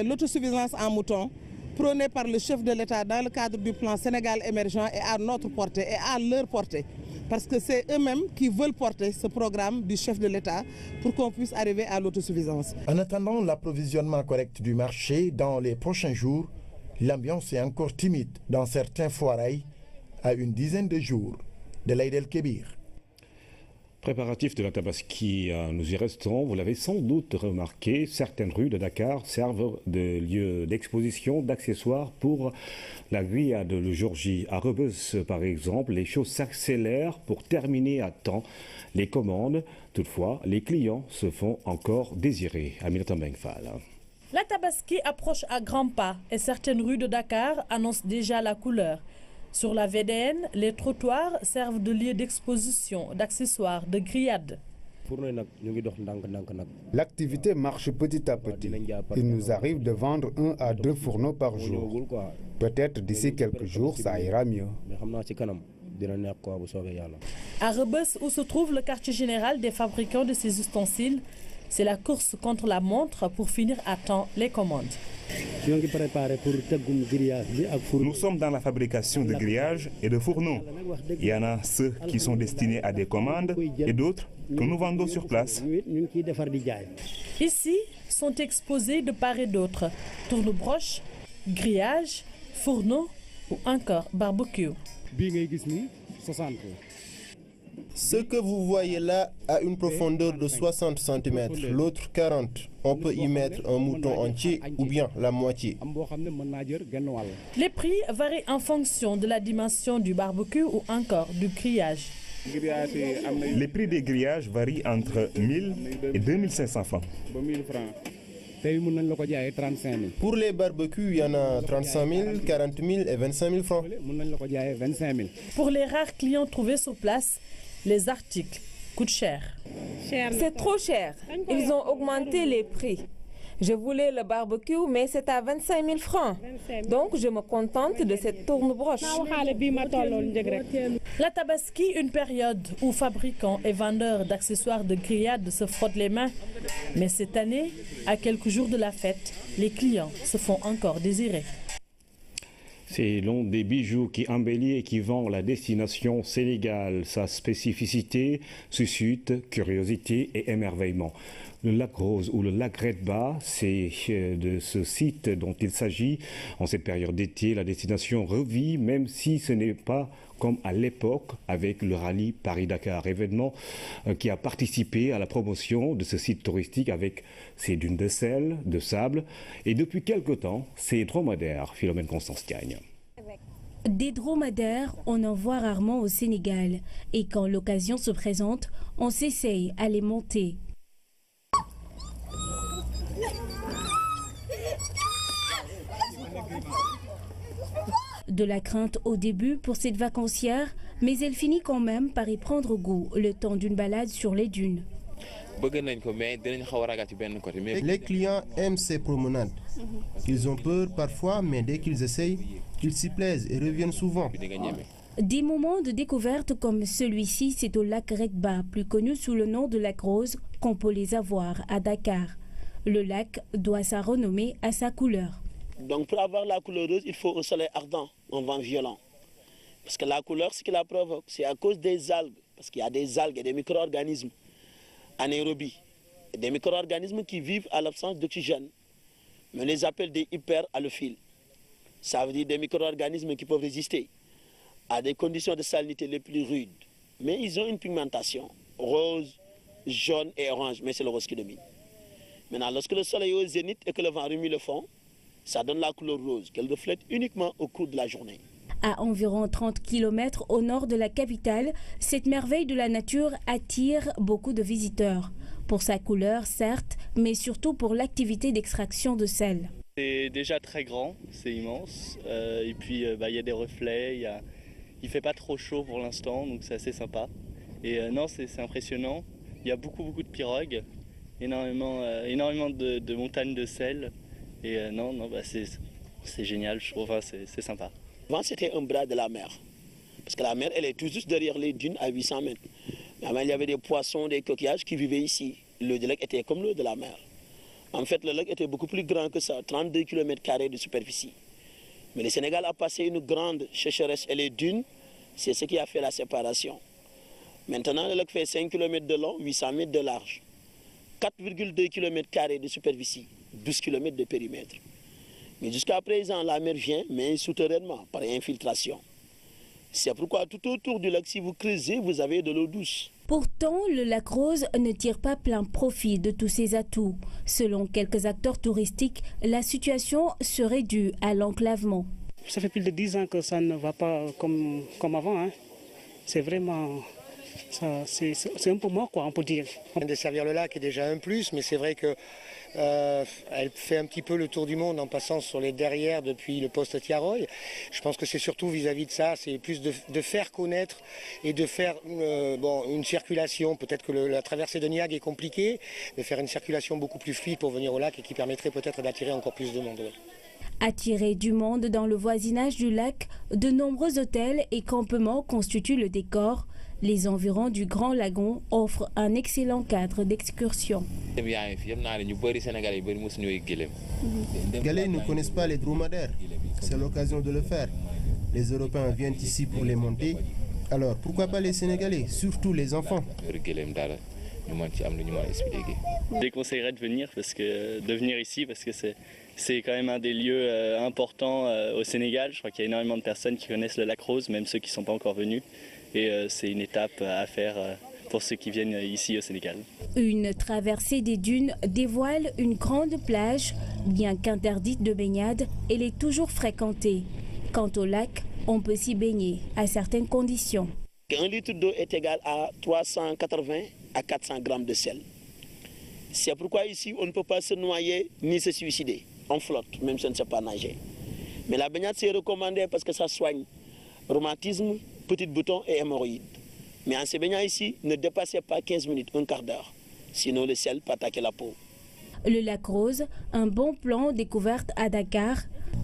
[SPEAKER 3] L'autosuffisance en moutons prônée par le chef de l'État dans le cadre du plan Sénégal émergent est à notre portée et à leur portée. Parce que c'est eux-mêmes qui veulent porter ce programme du chef de l'État pour qu'on puisse arriver à l'autosuffisance.
[SPEAKER 22] En attendant l'approvisionnement correct du marché dans les prochains jours, l'ambiance est encore timide dans certains forails à une dizaine de jours de l'Aïd el-Kébir.
[SPEAKER 1] Préparatifs de la Tabaski, nous y restons. Vous l'avez sans doute remarqué, certaines rues de Dakar servent de lieu d'exposition, d'accessoires pour la grillade le jour J. À Rebeuss, par exemple, les choses s'accélèrent pour terminer à temps les commandes. Toutefois, les clients se font encore désirer. Aminata Mbengfal.
[SPEAKER 9] La Tabaski approche à grands pas et certaines rues de Dakar annoncent déjà la couleur. Sur la VDN, les trottoirs servent de lieu d'exposition, d'accessoires, de grillades.
[SPEAKER 11] L'activité marche petit à petit. Il nous arrive de vendre 1 à 2 fourneaux par jour. Peut-être d'ici quelques jours, ça ira mieux.
[SPEAKER 9] À Rebeuss, où se trouve le quartier général des fabricants de ces ustensiles, c'est la course contre la montre pour finir à temps les commandes.
[SPEAKER 28] Nous sommes dans la fabrication de grillages et de fourneaux. Il y en a ceux qui sont destinés à des commandes et d'autres que nous vendons sur place.
[SPEAKER 9] Ici sont exposés de part et d'autre tourne-broches, grillages, fourneaux ou encore barbecue.
[SPEAKER 6] Ce que vous voyez là a une profondeur de 60 cm, l'autre 40. On peut y mettre un mouton entier ou bien la moitié.
[SPEAKER 9] Les prix varient en fonction de la dimension du barbecue ou encore du grillage.
[SPEAKER 28] Les prix des grillages varient entre 1000 et 2500 francs.
[SPEAKER 6] Pour les barbecues, il y en a 35 000, 40 000 et 25 000 francs.
[SPEAKER 9] Pour les rares clients trouvés sur place, les articles coûtent cher.
[SPEAKER 23] C'est trop cher. Ils ont augmenté les prix. Je voulais le barbecue, mais c'est à 25 000 francs. Donc, je me contente de cette tourne-broche.
[SPEAKER 9] La Tabaski, une période où fabricants et vendeurs d'accessoires de grillade se frottent les mains. Mais cette année, à quelques jours de la fête, les clients se font encore désirer.
[SPEAKER 1] C'est l'un des bijoux qui embellit et qui vend la destination Sénégal. Sa spécificité suscite curiosité et émerveillement. Le lac Rose ou le lac Redba, c'est de ce site dont il s'agit. En cette période d'été, la destination revit, même si ce n'est pas comme à l'époque avec le rallye Paris-Dakar, événement qui a participé à la promotion de ce site touristique avec ses dunes de sel, de sable et depuis quelque temps, ses dromadaires. Philomène Constance Cagne.
[SPEAKER 24] Des dromadaires, on en voit rarement au Sénégal et quand l'occasion se présente, on s'essaye à les monter. De la crainte au début pour cette vacancière, mais elle finit quand même par y prendre goût le temps d'une balade sur les dunes.
[SPEAKER 6] Les clients aiment ces promenades. Ils ont peur parfois, mais dès qu'ils essayent, ils s'y plaisent et reviennent souvent.
[SPEAKER 24] Des moments de découverte comme celui-ci, c'est au lac Redba, plus connu sous le nom de lac Rose, qu'on peut les avoir à Dakar. Le lac doit sa renommée à sa couleur.
[SPEAKER 5] Donc pour avoir la couleur rose, il faut un soleil ardent, un vent violent. Parce que la couleur, ce qui la provoque, c'est à cause des algues. Parce qu'il y a des algues et des micro-organismes anaérobies. Des micro-organismes qui vivent à l'absence d'oxygène. Mais on les appelle des hyperhalophiles. Ça veut dire des micro-organismes qui peuvent résister à des conditions de salinité les plus rudes. Mais ils ont une pigmentation rose, jaune et orange, mais c'est le rose qui domine. Maintenant, lorsque le soleil est au zénith et que le vent remue le fond, ça donne la couleur rose qu'elle reflète uniquement au cours de la journée.
[SPEAKER 24] À environ 30 km au nord de la capitale, cette merveille de la nature attire beaucoup de visiteurs. Pour sa couleur, certes, mais surtout pour l'activité d'extraction de sel.
[SPEAKER 10] C'est déjà très grand, c'est immense. Et puis y a des reflets, il ne fait pas trop chaud pour l'instant, donc c'est assez sympa. Et non, c'est impressionnant. Il y a beaucoup de pirogues, énormément de montagnes de sel. Et c'est génial, je trouve, c'est sympa.
[SPEAKER 5] Avant, c'était un bras de la mer. Parce que la mer, elle est tout juste derrière les dunes à 800 mètres. Avant, il y avait des poissons, des coquillages qui vivaient ici. Le lac était comme l'eau de la mer. En fait, le lac était beaucoup plus grand que ça, 32 km² de superficie. Mais le Sénégal a passé une grande sécheresse et les dunes, c'est ce qui a fait la séparation. Maintenant, le lac fait 5 km de long, 800 mètres de large. 4,2 km² de superficie, 12 km de périmètre. Mais jusqu'à présent, la mer vient, mais souterrainement, par infiltration. C'est pourquoi tout autour du lac, si vous creusez, vous avez de l'eau douce.
[SPEAKER 24] Pourtant, le lac Rose ne tire pas plein profit de tous ses atouts. Selon quelques acteurs touristiques, la situation serait due à l'enclavement.
[SPEAKER 12] Ça fait plus de 10 ans que ça ne va pas comme avant. Hein. C'est vraiment... C'est un peu mort, quoi, on peut dire.
[SPEAKER 14] Desservir le lac est déjà un plus, mais c'est vrai que elle fait un petit peu le tour du monde en passant sur les derrières depuis le poste Tiaroy. Je pense que c'est surtout vis-à-vis de ça, c'est plus de faire connaître et de faire une circulation. Peut-être que la traversée de Niag est compliquée, de faire une circulation beaucoup plus fluide pour venir au lac et qui permettrait peut-être d'attirer encore plus de monde. Ouais.
[SPEAKER 24] Attirer du monde dans le voisinage du lac, de nombreux hôtels et campements constituent le décor. Les environs du Grand Lagon offrent un excellent cadre d'excursion.
[SPEAKER 6] Galais ne connaissent pas les dromadaires. C'est l'occasion de le faire. Les Européens viennent ici pour les monter. Alors pourquoi pas les Sénégalais, surtout les enfants?
[SPEAKER 10] Je déconseillerais de venir ici parce que c'est quand même un des lieux importants au Sénégal. Je crois qu'il y a énormément de personnes qui connaissent le lac Rose, même ceux qui ne sont pas encore venus. Et c'est une étape à faire pour ceux qui viennent ici au Sénégal.
[SPEAKER 24] Une traversée des dunes dévoile une grande plage, bien qu'interdite de baignade, elle est toujours fréquentée. Quant au lac, on peut s'y baigner à certaines conditions.
[SPEAKER 5] 1 litre d'eau est égal à 380 à 400 grammes de sel. C'est pourquoi ici, on ne peut pas se noyer ni se suicider. On flotte, même si on ne sait pas nager. Mais la baignade, c'est recommandé parce que ça soigne rhumatisme, petits boutons et hémorroïdes. Mais en se baignant ici, ne dépassez pas 15 minutes, un quart d'heure. Sinon, le sel peut attaquer la peau.
[SPEAKER 24] Le lac Rose, un bon plan découverte à Dakar.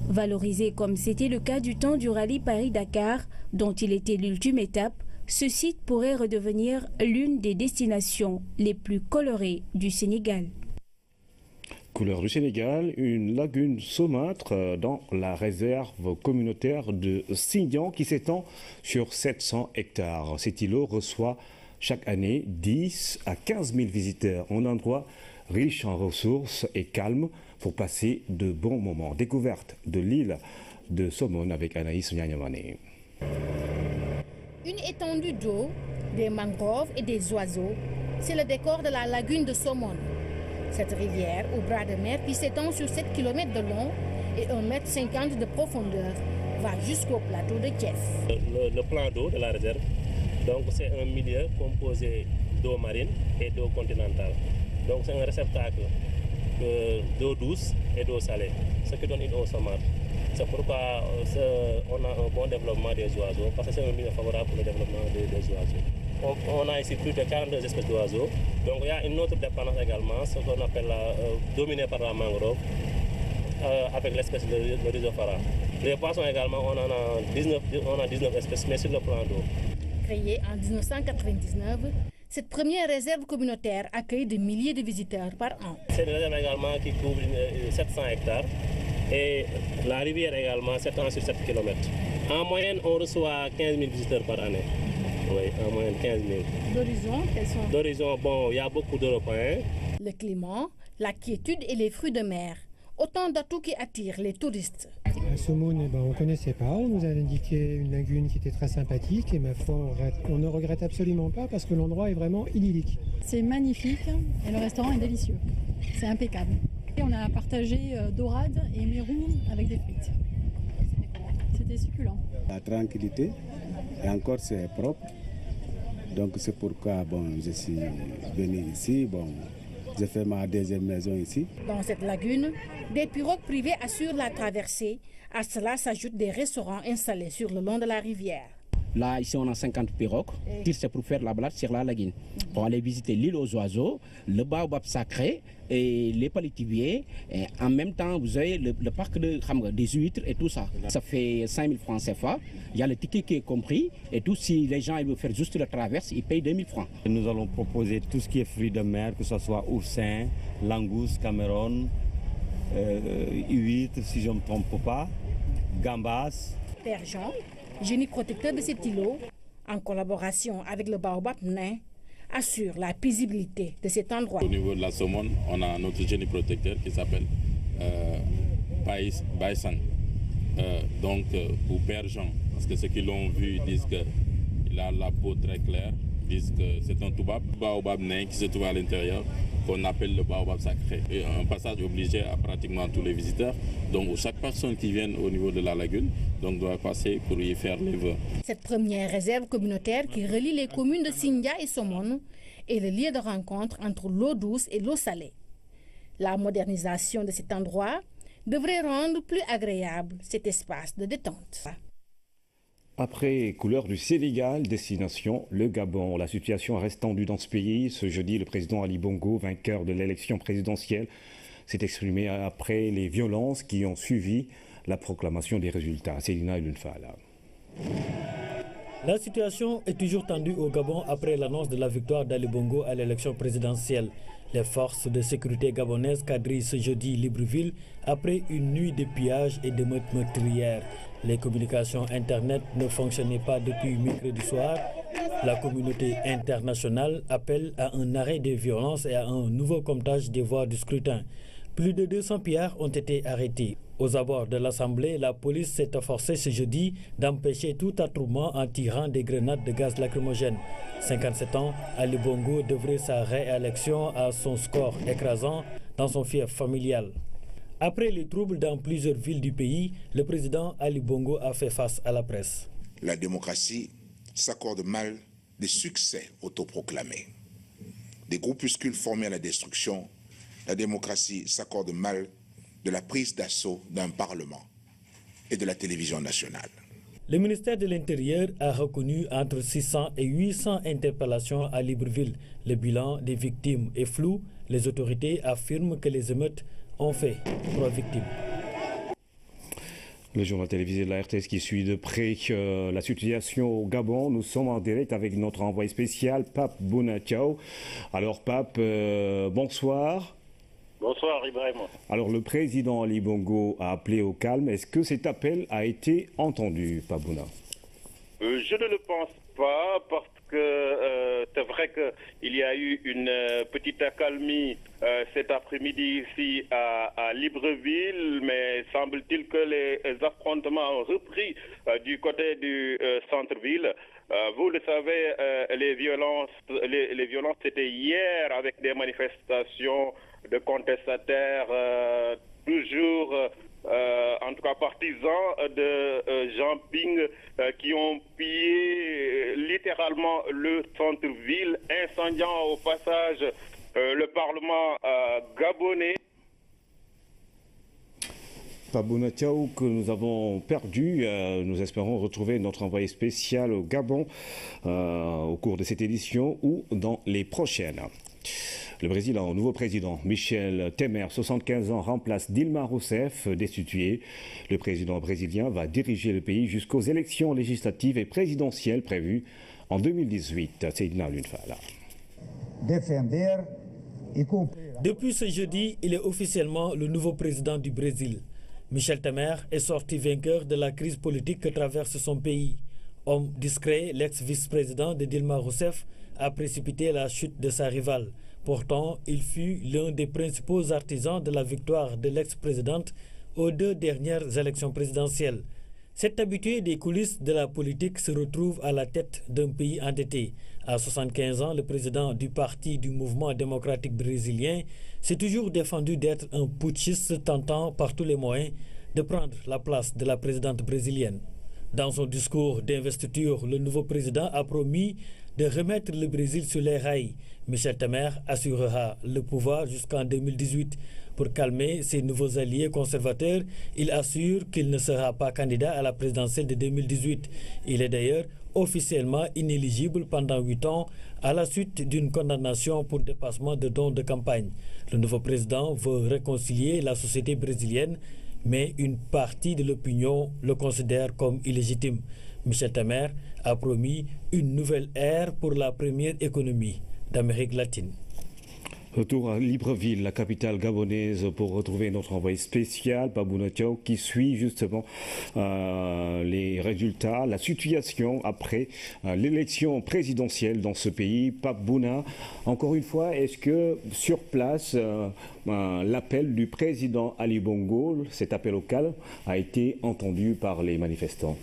[SPEAKER 24] Valorisé comme c'était le cas du temps du rallye Paris-Dakar, dont il était l'ultime étape, ce site pourrait redevenir l'une des destinations les plus colorées du Sénégal.
[SPEAKER 1] Couleur du Sénégal, une lagune saumâtre dans la réserve communautaire de Signan qui s'étend sur 700 hectares. Cet îlot reçoit chaque année 10 à 15 000 visiteurs. Un endroit riche en ressources et calme pour passer de bons moments. Découverte de l'île de Somone avec Anaïs Nyanyamane.
[SPEAKER 15] Une étendue d'eau, des mangroves et des oiseaux, c'est le décor de la lagune de Somone. Cette rivière au bras de mer qui s'étend sur 7 km de long et 1,50 m de profondeur va jusqu'au plateau de Thiès.
[SPEAKER 2] Le plan d'eau de la réserve, donc c'est un milieu composé d'eau marine et d'eau continentale. Donc c'est un réceptacle d'eau douce et d'eau salée, ce qui donne une eau saumâtre. C'est pourquoi on a un bon développement des oiseaux, parce que c'est un milieu favorable pour le développement des oiseaux. On a ici plus de 42 espèces d'oiseaux. Donc il y a une autre dépendance également, ce qu'on appelle dominée par la mangrove, avec l'espèce de rhizophora.
[SPEAKER 4] Les poissons également, on a 19 espèces, mais sur le plan d'eau.
[SPEAKER 15] Créée en 1999, cette première réserve communautaire accueille des milliers de visiteurs par an.
[SPEAKER 4] C'est une réserve également qui couvre 700 hectares et la rivière également 7 ans sur 7 km. En moyenne, on reçoit 15 000 visiteurs par année. Oui, en moyenne 15 000.
[SPEAKER 15] D'horizon, quels sont?
[SPEAKER 4] D'horizon, bon, il y a beaucoup d'Européens.
[SPEAKER 15] Le climat, la quiétude et les fruits de mer. Autant d'atouts qui attirent les touristes.
[SPEAKER 13] Somone, on ne connaissait pas. On nous a indiqué une lagune qui était très sympathique et ma foi, on ne regrette absolument pas parce que l'endroit est vraiment idyllique.
[SPEAKER 16] C'est magnifique et le restaurant est délicieux. C'est impeccable. Et on a partagé dorade et mérou avec des frites. C'était succulent.
[SPEAKER 17] La tranquillité et encore c'est propre. Donc c'est pourquoi je suis venu ici. J'ai fait ma deuxième maison ici.
[SPEAKER 15] Dans cette lagune, des pirogues privées assurent la traversée. À cela s'ajoutent des restaurants installés sur le long de la rivière.
[SPEAKER 18] Là, ici, on a 50 pirogues. C'est pour faire la balade sur la lagune. Pour aller visiter l'île aux oiseaux, le baobab sacré et les palitiviers. Et en même temps, vous avez le parc des huîtres et tout ça. Ça fait 5 000 francs CFA. Il y a le ticket qui est compris. Et tout, si les gens veulent faire juste la traverse, ils payent 2 000 francs.
[SPEAKER 25] Nous allons proposer tout ce qui est fruits de mer, que ce soit oursin, langouste, cameron, huîtres, si je ne me trompe pas, gambas.
[SPEAKER 15] Père Jean, génie protecteur de cet îlot, en collaboration avec le baobab nain, assure la paisibilité de cet endroit.
[SPEAKER 26] Au niveau de la Somone, on a notre génie protecteur qui s'appelle Baïsan. Pour Père Jean, parce que ceux qui l'ont vu disent qu'il a la peau très claire, disent que c'est un baobab nain qui se trouve à l'intérieur, qu'on appelle le baobab sacré. Et un passage obligé à pratiquement tous les visiteurs. Donc chaque personne qui vient au niveau de la lagune doit passer pour y faire les vœux.
[SPEAKER 15] Cette première réserve communautaire qui relie les communes de Sindia et Somone est le lieu de rencontre entre l'eau douce et l'eau salée. La modernisation de cet endroit devrait rendre plus agréable cet espace de détente.
[SPEAKER 1] Après couleur du Sénégal, destination le Gabon. La situation reste tendue dans ce pays. Ce jeudi, le président Ali Bongo, vainqueur de l'élection présidentielle, s'est exprimé après les violences qui ont suivi la proclamation des résultats. Célina Lunfala.
[SPEAKER 27] La situation est toujours tendue au Gabon après l'annonce de la victoire d'Ali Bongo à l'élection présidentielle. Les forces de sécurité gabonaises quadrillent ce jeudi Libreville après une nuit de pillage et de meurtres meurtrières. Les communications Internet ne fonctionnaient pas depuis mercredi soir. La communauté internationale appelle à un arrêt des violences et à un nouveau comptage des voix du scrutin. Plus de 200 pillards ont été arrêtés. Aux abords de l'Assemblée, la police s'est efforcée ce jeudi d'empêcher tout attroupement en tirant des grenades de gaz lacrymogène. 57 ans, Ali Bongo devrait sa réélection à son score écrasant dans son fief familial. Après les troubles dans plusieurs villes du pays, le président Ali Bongo a fait face à la presse.
[SPEAKER 29] La démocratie s'accorde mal des succès autoproclamés. Des groupuscules formés à la destruction, la démocratie s'accorde mal de la prise d'assaut d'un parlement et de la télévision nationale.
[SPEAKER 27] Le ministère de l'Intérieur a reconnu entre 600 et 800 interpellations à Libreville. Le bilan des victimes est flou. Les autorités affirment que les émeutes ont fait 3 victimes.
[SPEAKER 1] Le journal télévisé de la RTS qui suit de près la situation au Gabon. Nous sommes en direct avec notre envoyé spécial, Pape Bounatiao. Alors Pape, bonsoir.
[SPEAKER 30] Bonsoir Ibrahim.
[SPEAKER 1] Alors le président Ali Bongo a appelé au calme. Est-ce que cet appel a été entendu, Pape Bouna?
[SPEAKER 30] Je ne le pense pas parce que c'est vrai qu'il y a eu une petite accalmie cet après-midi ici à Libreville, mais semble-t-il que les affrontements ont repris du côté du centre-ville. Vous le savez, les violences c'était hier avec des manifestations de contestataires toujours en tout cas partisans de Jean Ping qui ont pillé littéralement le centre-ville, incendiant au passage le Parlement gabonais.
[SPEAKER 1] Pabouna Tiao, que nous avons perdu. Nous espérons retrouver notre envoyé spécial au Gabon au cours de cette édition ou dans les prochaines. Le Brésil a un nouveau président. Michel Temer, 75 ans, remplace Dilma Rousseff, destituée. Le président brésilien va diriger le pays jusqu'aux élections législatives et présidentielles prévues en 2018. Seydina Lunfala.
[SPEAKER 27] Depuis ce jeudi, il est officiellement le nouveau président du Brésil. Michel Temer est sorti vainqueur de la crise politique que traverse son pays. Homme discret, l'ex-vice-président de Dilma Rousseff a précipité la chute de sa rivale. Pourtant, il fut l'un des principaux artisans de la victoire de l'ex-présidente aux 2 dernières élections présidentielles. Cet habitué des coulisses de la politique se retrouve à la tête d'un pays endetté. À 75 ans, le président du parti du mouvement démocratique brésilien s'est toujours défendu d'être un putschiste tentant par tous les moyens de prendre la place de la présidente brésilienne. Dans son discours d'investiture, le nouveau président a promis de remettre le Brésil sur les rails. Michel Temer assurera le pouvoir jusqu'en 2018. Pour calmer ses nouveaux alliés conservateurs, il assure qu'il ne sera pas candidat à la présidentielle de 2018. Il est d'ailleurs officiellement inéligible pendant 8 ans à la suite d'une condamnation pour dépassement de dons de campagne. Le nouveau président veut réconcilier la société brésilienne, mais une partie de l'opinion le considère comme illégitime. Michel Temer a promis une nouvelle ère pour la première économie d'Amérique latine.
[SPEAKER 1] Retour à Libreville, la capitale gabonaise, pour retrouver notre envoyé spécial, Pabouna Thiaw, qui suit justement les résultats, la situation après l'élection présidentielle dans ce pays. Pabouna, encore une fois, est-ce que sur place, l'appel du président Ali Bongo, cet appel au calme, a été entendu par les manifestants?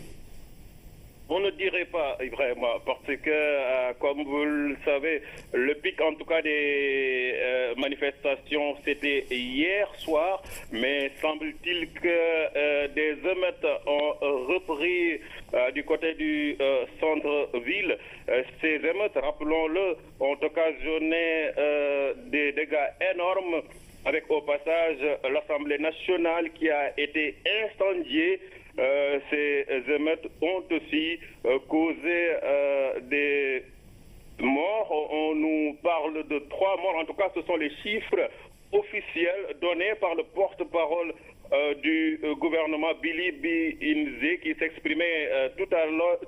[SPEAKER 30] On ne dirait pas vraiment, parce que, comme vous le savez, le pic en tout cas des manifestations, c'était hier soir, mais semble-t-il que des émeutes ont repris du côté du centre-ville. Ces émeutes, rappelons-le, ont occasionné des dégâts énormes, avec au passage l'Assemblée nationale qui a été incendiée. Ces émeutes ont aussi causé des morts. On nous parle de 3 morts. En tout cas, ce sont les chiffres officiels donnés par le porte-parole du gouvernement Billy Inze, qui s'exprimait tout à l'heure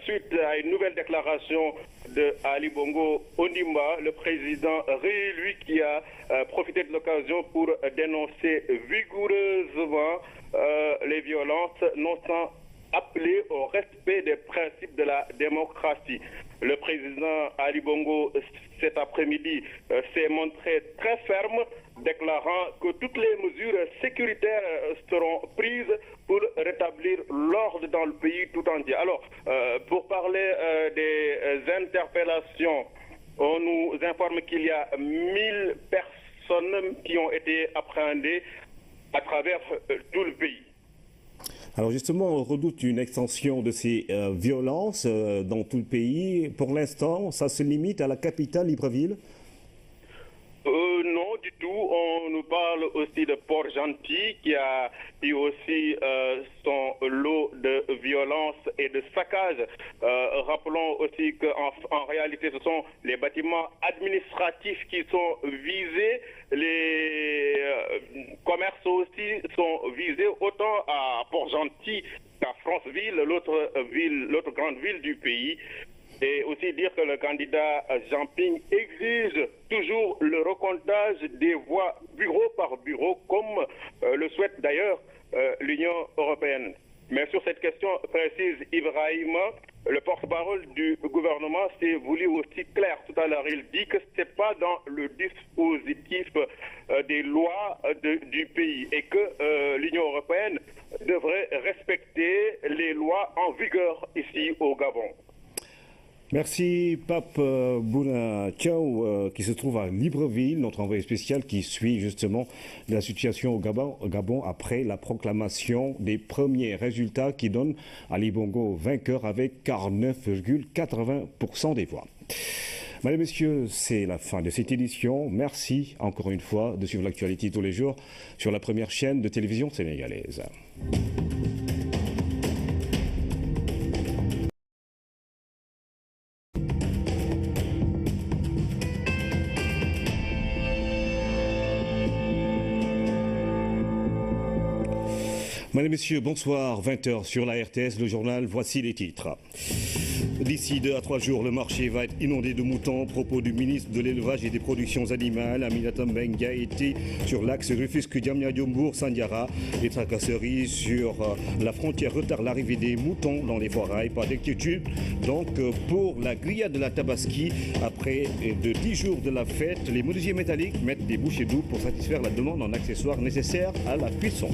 [SPEAKER 30] suite à une nouvelle déclaration de Ali Bongo Ondimba, le président réélu, qui a profité de l'occasion pour dénoncer vigoureusement les violences, non sans appeler au respect des principes de la démocratie. Le président Ali Bongo, cet après-midi, s'est montré très ferme, déclarant que toutes les mesures sécuritaires seront prises pour rétablir l'ordre dans le pays tout entier. Alors, pour parler des interpellations, on nous informe qu'il y a 1000 personnes qui ont été appréhendées à travers tout le pays.
[SPEAKER 1] Alors justement, on redoute une extension de ces violences dans tout le pays. Pour l'instant, ça se limite à la capitale, Libreville?
[SPEAKER 30] Non, du tout. On nous parle aussi de Port-Gentil, qui a eu aussi son lot de violence et de saccage. Rappelons aussi qu'en réalité, ce sont les bâtiments administratifs qui sont visés. Les commerces aussi sont visés, autant à Port-Gentil qu'à Franceville, l'autre grande ville du pays. Et aussi dire que le candidat Jean Ping exige toujours le recomptage des voix bureau par bureau, comme le souhaite d'ailleurs l'Union européenne. Mais sur cette question précise, Ibrahima, le porte-parole du gouvernement, s'est voulu aussi clair tout à l'heure. Il dit que ce n'est pas dans le dispositif des lois du pays et que l'Union européenne devrait respecter les lois en vigueur ici au Gabon.
[SPEAKER 1] Merci Pape Bouna Thiaw, qui se trouve à Libreville, notre envoyé spécial qui suit justement la situation au Gabon après la proclamation des premiers résultats qui donnent Ali Bongo vainqueur avec 49,80% des voix. Mesdames et messieurs, c'est la fin de cette édition. Merci encore une fois de suivre l'actualité tous les jours sur la première chaîne de télévision sénégalaise. Mesdames et messieurs, bonsoir. 20h sur la RTS, le journal, voici les titres. D'ici 2 à 3 jours, le marché va être inondé de moutons. Propos du ministre de l'Élevage et des Productions Animales, Aminata Mbengue, était sur l'axe Rufisque-Diamniadio-Mbour-Sandiara. Les tracasseries sur la frontière retardent l'arrivée des moutons dans les forails. Pas d'inquiétude. Donc, pour la grillade de la Tabaski, après de 10 jours de la fête, les menuisiers métalliques mettent des bouchées doubles pour satisfaire la demande en accessoires nécessaires à la cuisson.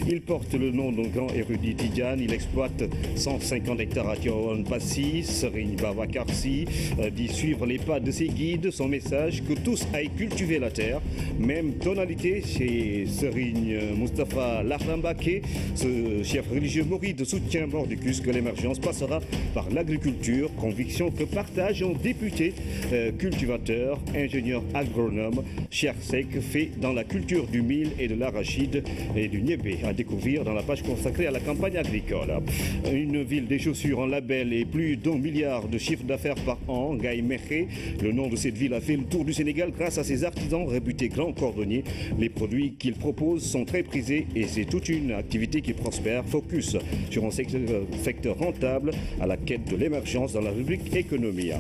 [SPEAKER 1] Il porte le nom d'un grand érudit Tidiane. Il exploite 150 hectares à Tivaouane-Passy. Serigne Babakarsi dit suivre les pas de ses guides. Son message, que tous aillent cultiver la terre. Même tonalité chez Serigne Moustapha Lahrambake. Ce chef religieux mouride soutient mordicus que l'émergence passera par l'agriculture. Conviction que partage un député cultivateur, ingénieur agronome. Cheikh Seck fait dans la culture du mil et de l'arachide et du niébé. À découvrir dans la page consacrée à la campagne agricole. Une ville des chaussures en label et plus d'1 milliard de chiffre d'affaires par an, Gaï Mekhe. Le nom de cette ville a fait le tour du Sénégal grâce à ses artisans réputés grands cordonniers. Les produits qu'ils proposent sont très prisés et c'est toute une activité qui prospère. Focus sur un secteur rentable à la quête de l'émergence dans la rubrique économie.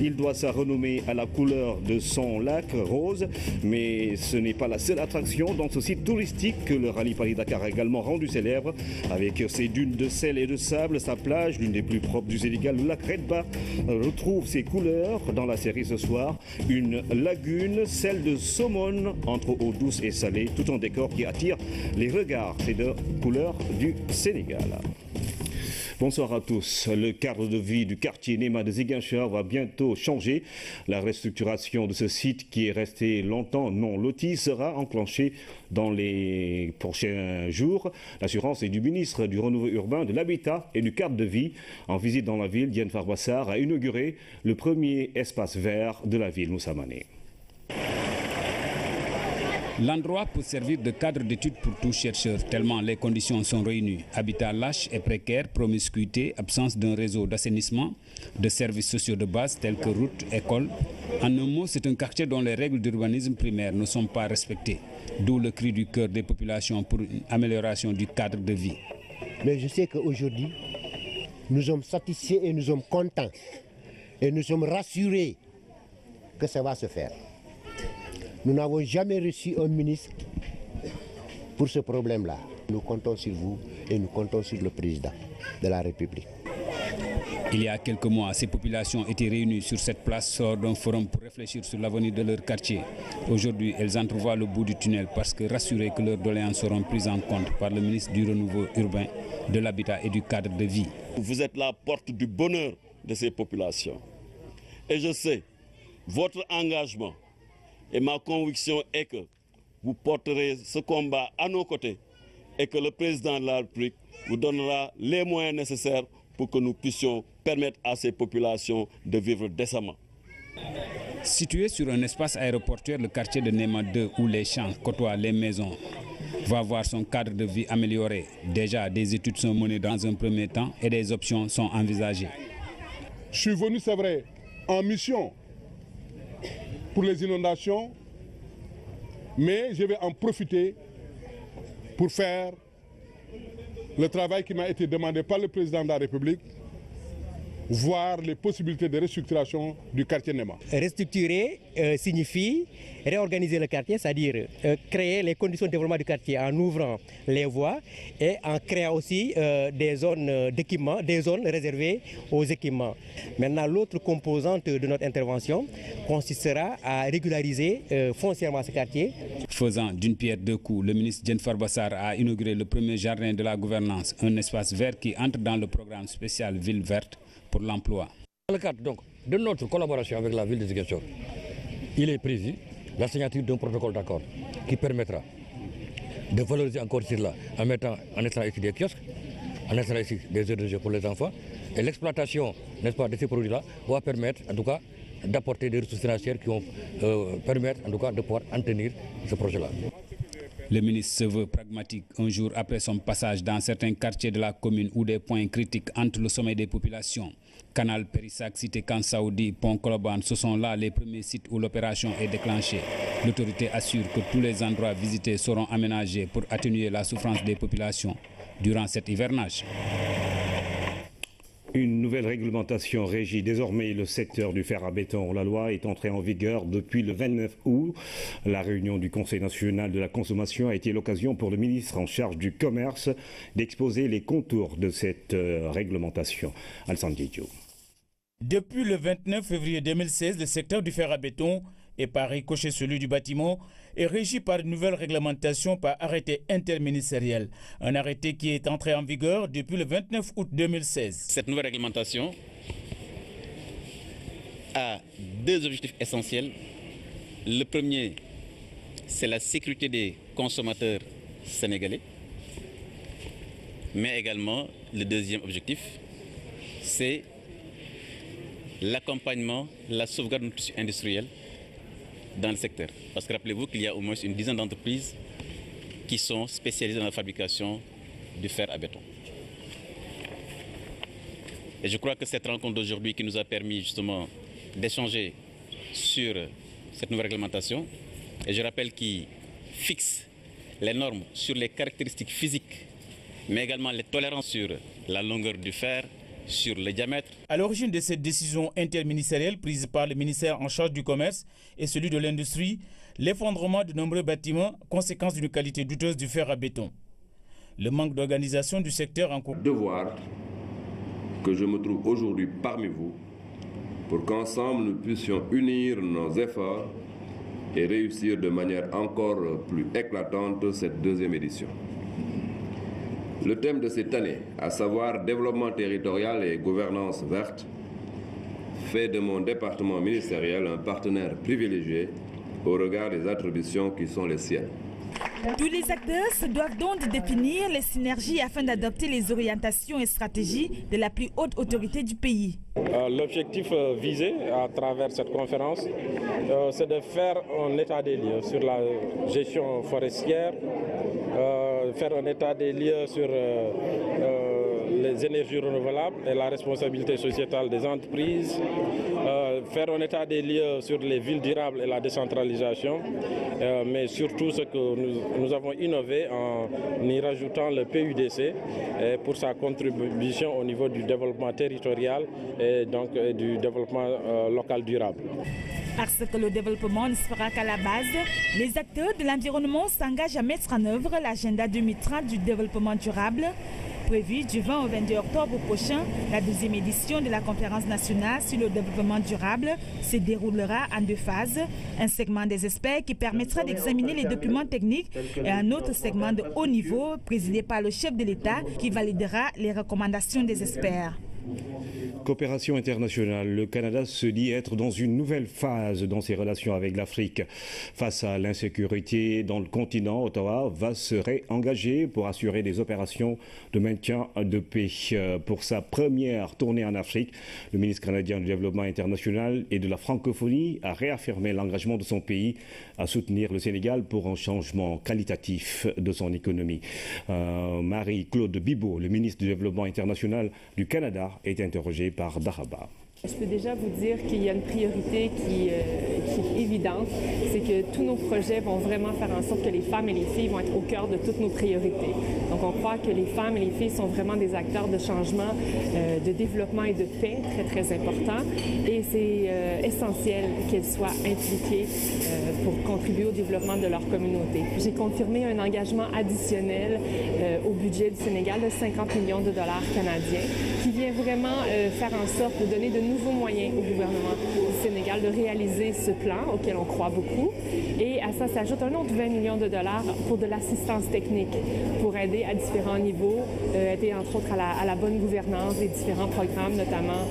[SPEAKER 1] Il doit sa renommée à la couleur de son lac rose, mais ce n'est pas la seule attraction dans ce site touristique que le rallye Paris-Dakar a également rendu célèbre. Avec ses dunes de sel et de sable, sa plage, l'une des plus propres du Sénégal, le lac Redba retrouve ses couleurs dans la série ce soir. Une lagune, celle de saumon, entre eau douce et salée, tout un décor qui attire les regards. C'est de couleurs du Sénégal. Bonsoir à tous. Le cadre de vie du quartier Nema de Ziguinchor va bientôt changer. La restructuration de ce site qui est resté longtemps non loti sera enclenchée dans les prochains jours. L'assurance est du ministre du Renouveau urbain, de l'Habitat et du cadre de vie. En visite dans la ville, Diène Farbassar a inauguré le premier espace vert de la ville, Moussa Mané.
[SPEAKER 3] L'endroit peut servir de cadre d'étude pour tout chercheur, tellement les conditions sont réunies. Habitat lâche et précaire, promiscuité, absence d'un réseau d'assainissement, de services sociaux de base tels que routes, écoles. En un mot, c'est un quartier dont les règles d'urbanisme primaire ne sont pas respectées. D'où le cri du cœur des populations pour une amélioration du cadre de vie.
[SPEAKER 7] Mais je sais qu'aujourd'hui, nous sommes satisfaits et nous sommes contents. Et nous sommes rassurés que ça va se faire. Nous n'avons jamais reçu un ministre pour ce problème-là. Nous comptons sur vous et nous comptons sur le président de la République.
[SPEAKER 3] Il y a quelques mois, ces populations étaient réunies sur cette place lors d'un forum pour réfléchir sur l'avenir de leur quartier. Aujourd'hui, elles entrevoient le bout du tunnel parce que rassurées que leurs doléances seront prises en compte par le ministre du Renouveau urbain, de l'Habitat et du cadre de vie.
[SPEAKER 8] Vous êtes la porte du bonheur de ces populations. Et je sais, votre engagement et ma conviction est que vous porterez ce combat à nos côtés et que le président de la République vous donnera les moyens nécessaires pour que nous puissions permettre à ces populations de vivre décemment.
[SPEAKER 3] Situé sur un espace aéroportuaire, le quartier de Nema 2, où les champs côtoient les maisons, va voir son cadre de vie amélioré. Déjà, des études sont menées dans un premier temps et des options sont envisagées.
[SPEAKER 11] Je suis venu, c'est vrai, en mission pour les inondations, mais je vais en profiter pour faire le travail qui m'a été demandé par le président de la République, voir les possibilités de restructuration du quartier Nema.
[SPEAKER 19] Restructurer signifie réorganiser le quartier, c'est-à-dire créer les conditions de développement du quartier en ouvrant les voies et en créant aussi des zones d'équipement, des zones réservées aux équipements. Maintenant, l'autre composante de notre intervention consistera à régulariser foncièrement ce quartier.
[SPEAKER 3] Faisant d'une pierre deux coups, le ministre Diène Farbassar a inauguré le premier jardin de la gouvernance, un espace vert qui entre dans le programme spécial Ville verte pour l'emploi.
[SPEAKER 20] Dans le cadre donc, de notre collaboration avec la ville de Ziguinchor, il est prévu la signature d'un protocole d'accord qui permettra de valoriser encore cela en mettant en installant ici des kiosques, en installant ici des heures de jeu pour les enfants. Et l'exploitation, n'est-ce pas, de ces produits-là va permettre en tout cas d'apporter des ressources financières qui vont permettre en tout cas de pouvoir en tenir ce projet-là.
[SPEAKER 3] Le ministre se veut pragmatique un jour après son passage dans certains quartiers de la commune où des points critiques entre le sommet des populations. Canal Périssac, Cité Kansaoudi, Pont Koloban, ce sont là les premiers sites où l'opération est déclenchée. L'autorité assure que tous les endroits visités seront aménagés pour atténuer la souffrance des populations. durant cet hivernage.
[SPEAKER 1] Une nouvelle réglementation régit désormais le secteur du fer à béton. La loi est entrée en vigueur depuis le 29 août. La réunion du Conseil national de la consommation a été l'occasion pour le ministre en charge du commerce d'exposer les contours de cette réglementation. Alassane Diédhiou.
[SPEAKER 5] Depuis le 29 février 2016, le secteur du fer à béton, et par ricochet celui du bâtiment, est régi par une nouvelle réglementation par arrêté interministériel. Un arrêté qui est entré en vigueur depuis le 29 août 2016.
[SPEAKER 6] Cette nouvelle réglementation a deux objectifs essentiels. Le premier, c'est la sécurité des consommateurs sénégalais. Mais également, le deuxième objectif, c'est l'accompagnement, la sauvegarde de notre tissu industriel dans le secteur. Parce que rappelez-vous qu'il y a au moins une dizaine d'entreprises qui sont spécialisées dans la fabrication du fer à béton. Et je crois que cette rencontre d'aujourd'hui qui nous a permis justement d'échanger sur cette nouvelle réglementation, et je rappelle qu'il fixe les normes sur les caractéristiques physiques, mais également les tolérances sur la longueur du fer, sur le diamètre.
[SPEAKER 5] À l'origine de cette décision interministérielle prise par le ministère en charge du commerce et celui de l'industrie, l'effondrement de nombreux bâtiments, conséquence d'une qualité douteuse du fer à béton. Le manque d'organisation du secteur en cours.
[SPEAKER 9] Devoir que je me trouve aujourd'hui parmi vous pour qu'ensemble nous puissions unir nos efforts et réussir de manière encore plus éclatante cette deuxième édition. Le thème de cette année, à savoir développement territorial et gouvernance verte, fait de mon département ministériel un partenaire privilégié au regard des attributions qui sont les siennes.
[SPEAKER 10] Tous les acteurs se doivent donc définir les synergies afin d'adopter les orientations et stratégies de la plus haute autorité du pays.
[SPEAKER 12] L'objectif visé à travers cette conférence, c'est de faire un état des lieux sur la gestion forestière, faire un état des lieux sur les énergies renouvelables et la responsabilité sociétale des entreprises, faire un état des lieux sur les villes durables et la décentralisation, mais surtout ce que nous avons innové en y rajoutant le PUDC pour sa contribution au niveau du développement territorial et donc du développement local durable.
[SPEAKER 10] Parce que le développement ne se fera qu'à la base, les acteurs de l'environnement s'engagent à mettre en œuvre l'agenda 2030 du développement durable. Prévue du 20 au 22 octobre prochain, la deuxième édition de la conférence nationale sur le développement durable se déroulera en deux phases. Un segment des experts qui permettra d'examiner les documents techniques et un autre segment de haut niveau présidé par le chef de l'État qui validera les recommandations des experts.
[SPEAKER 1] Coopération internationale. Le Canada se dit être dans une nouvelle phase dans ses relations avec l'Afrique. Face à l'insécurité dans le continent, Ottawa va se réengager pour assurer des opérations de maintien de paix. Pour sa première tournée en Afrique, le ministre canadien du Développement international et de la francophonie a réaffirmé l'engagement de son pays à soutenir le Sénégal pour un changement qualitatif de son économie. Marie-Claude Bibeau, le ministre du Développement international du Canada, est interrogée par Daraba.
[SPEAKER 14] Je peux déjà vous dire qu'il y a une priorité qui est évidente, c'est que tous nos projets vont vraiment faire en sorte que les femmes et les filles vont être au cœur de toutes nos priorités. Donc on croit que les femmes et les filles sont vraiment des acteurs de changement, de développement et de paix très très importants et c'est essentiel qu'elles soient impliquées pour contribuer au développement de leur communauté. J'ai confirmé un engagement additionnel au budget du Sénégal de 50 millions de dollars canadiens qui vient vraiment faire en sorte de donner de nouveaux moyens au gouvernement du Sénégal de réaliser ce plan auquel on croit beaucoup. Et à ça s'ajoute un autre 20 millions de dollars pour de l'assistance technique, pour aider à différents niveaux, aider entre autres à la bonne gouvernance des différents programmes, notamment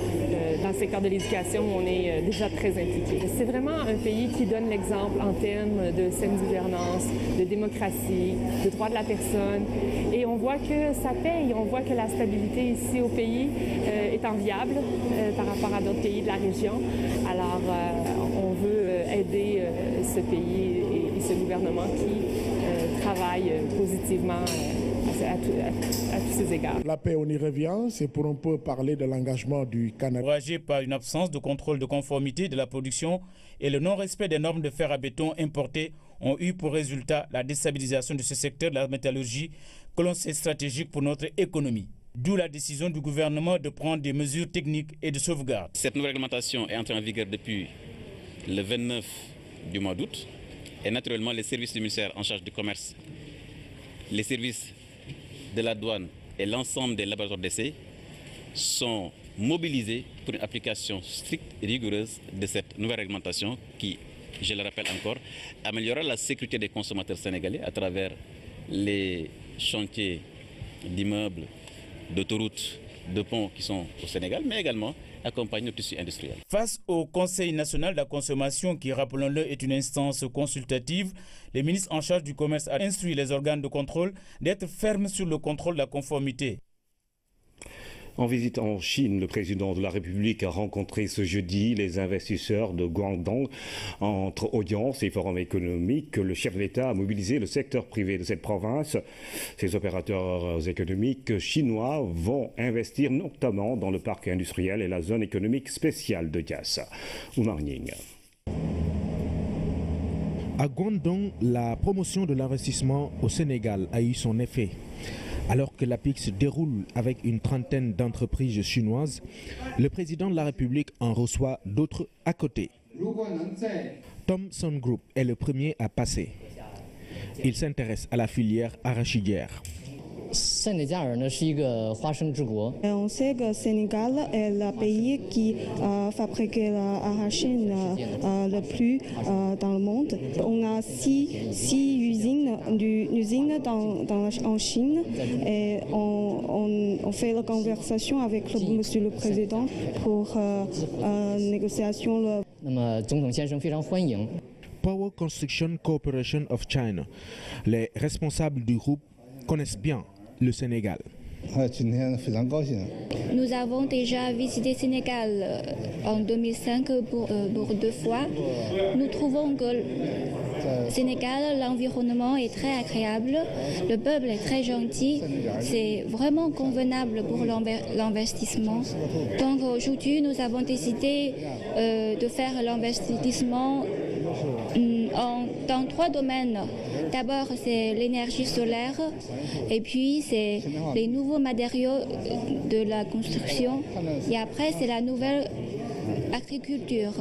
[SPEAKER 14] dans le secteur de l'éducation où on est déjà très impliqué. C'est vraiment un pays qui donne l'exemple en termes de saine gouvernance, de démocratie, de droits de la personne. Et on voit que ça paye, on voit que la stabilité ici au pays est enviable par rapport à d'autres pays de la région. Alors, on veut aider ce pays et ce gouvernement qui travaille positivement à tous ces égards.
[SPEAKER 21] La paix, on y revient, c'est pour un peu parler de l'engagement du Canada.
[SPEAKER 5] Encouragé par une absence de contrôle de conformité de la production et le non-respect des normes de fer à béton importées ont eu pour résultat la déstabilisation de ce secteur de la métallurgie que l'on sait stratégique pour notre économie. D'où la décision du gouvernement de prendre des mesures techniques et de sauvegarde.
[SPEAKER 6] Cette nouvelle réglementation est entrée en vigueur depuis le 29 du mois d'août. Et naturellement, les services du ministère en charge du commerce, les services de la douane et l'ensemble des laboratoires d'essai sont mobilisés pour une application stricte et rigoureuse de cette nouvelle réglementation qui, je le rappelle encore, améliorera la sécurité des consommateurs sénégalais à travers les chantiers d'immeubles, d'autoroutes, de ponts qui sont au Sénégal, mais également accompagner le tissu industriel.
[SPEAKER 5] Face au Conseil national de la consommation qui, rappelons-le, est une instance consultative, les ministres en charge du commerce ont instruit les organes de contrôle d'être fermes sur le contrôle de la conformité.
[SPEAKER 1] En visite en Chine, le président de la République a rencontré ce jeudi les investisseurs de Guangdong. Entre audience et forum économique, le chef de l'État a mobilisé le secteur privé de cette province. Ces opérateurs économiques chinois vont investir notamment dans le parc industriel et la zone économique spéciale de Diass. Oumar Nying.
[SPEAKER 2] À Guangdong, la promotion de l'investissement au Sénégal a eu son effet. Alors que l'APIX se déroule avec une trentaine d'entreprises chinoises, le président de la République en reçoit d'autres à côté. Thomson Group est le premier à passer. Il s'intéresse à la filière arachidière.
[SPEAKER 4] On sait que le Sénégal est le pays qui fabrique l'arachide le plus dans le monde. On a six usines en Chine et on fait la conversation avec monsieur le président pour négociation.
[SPEAKER 2] Power Construction Corporation of China. Les responsables du groupe connaissent bien le Sénégal.
[SPEAKER 13] Nous avons déjà visité le Sénégal en 2005 pour 2 fois. Nous trouvons que le Sénégal, l'environnement est très agréable, le peuple est très gentil, c'est vraiment convenable pour l'investissement. Donc aujourd'hui, nous avons décidé de faire l'investissement dans 3 domaines. D'abord, c'est l'énergie solaire, et puis c'est les nouveaux matériaux de la construction, et après, c'est la nouvelle agriculture.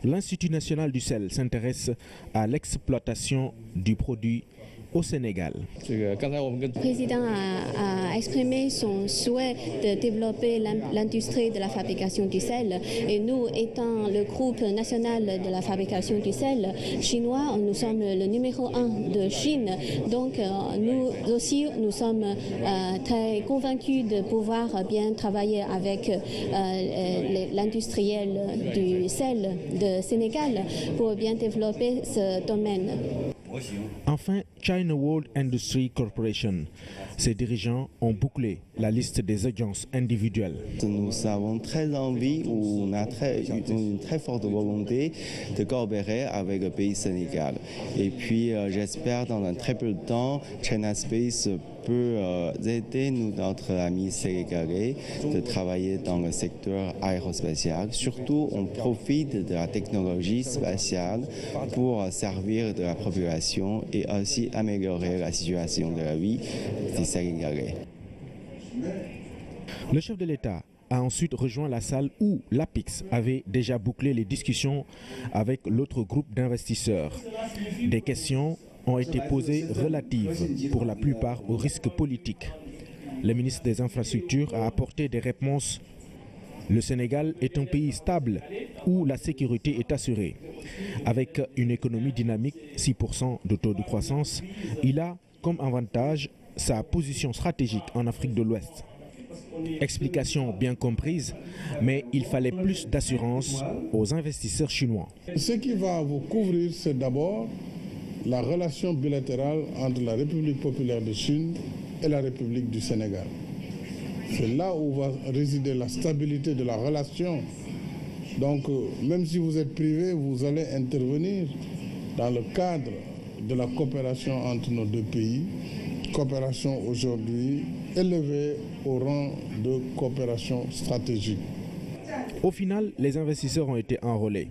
[SPEAKER 2] L'Institut national du sel s'intéresse à l'exploitation du produit au Sénégal.
[SPEAKER 13] Le président a exprimé son souhait de développer l'industrie de la fabrication du sel. Et nous, étant le groupe national de la fabrication du sel chinois, nous sommes le numéro 1 de Chine. Donc nous aussi, nous sommes très convaincus de pouvoir bien travailler avec l'industriel du sel de Sénégal pour bien développer ce domaine.
[SPEAKER 2] Enfin, China World Industry Corporation. Ses dirigeants ont bouclé la liste des audiences individuelles.
[SPEAKER 16] Nous avons très envie, ou on a une très forte volonté de coopérer avec le pays Sénégal. Et puis j'espère dans un très peu de temps, China Space peut aider notre ami sénégalais de travailler dans le secteur aérospatial. Surtout, on profite de la technologie spatiale pour servir de la population et aussi améliorer la situation de la vie des Sénégalais.
[SPEAKER 2] Le chef de l'État a ensuite rejoint la salle où l'APIX avait déjà bouclé les discussions avec l'autre groupe d'investisseurs. Des questions ont été posées relatives pour la plupart aux risques politiques. Le ministre des Infrastructures a apporté des réponses. Le Sénégal est un pays stable où la sécurité est assurée. Avec une économie dynamique, 6% de taux de croissance, il a comme avantage sa position stratégique en Afrique de l'Ouest. Explication bien comprise, mais il fallait plus d'assurance aux investisseurs chinois.
[SPEAKER 11] Ce qui va vous couvrir, c'est d'abord la relation bilatérale entre la République populaire de Chine et la République du Sénégal. C'est là où va résider la stabilité de la relation. Donc, même si vous êtes privé, vous allez intervenir dans le cadre de la coopération entre nos deux pays. Coopération aujourd'hui élevée au rang de coopération stratégique.
[SPEAKER 2] Au final, les investisseurs ont été enrôlés.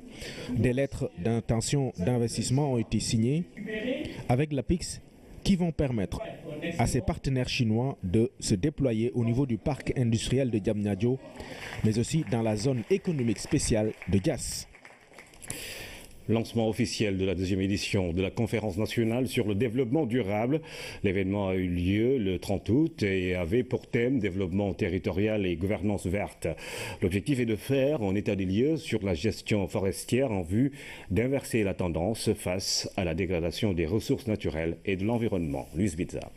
[SPEAKER 2] Des lettres d'intention d'investissement ont été signées avec l'APIX qui vont permettre à ses partenaires chinois de se déployer au niveau du parc industriel de Diamniadio, mais aussi dans la zone économique spéciale de Diass.
[SPEAKER 1] Lancement officiel de la deuxième édition de la conférence nationale sur le développement durable. L'événement a eu lieu le 30 août et avait pour thème développement territorial et gouvernance verte. L'objectif est de faire un état des lieux sur la gestion forestière en vue d'inverser la tendance face à la dégradation des ressources naturelles et de l'environnement. Luis Bizza.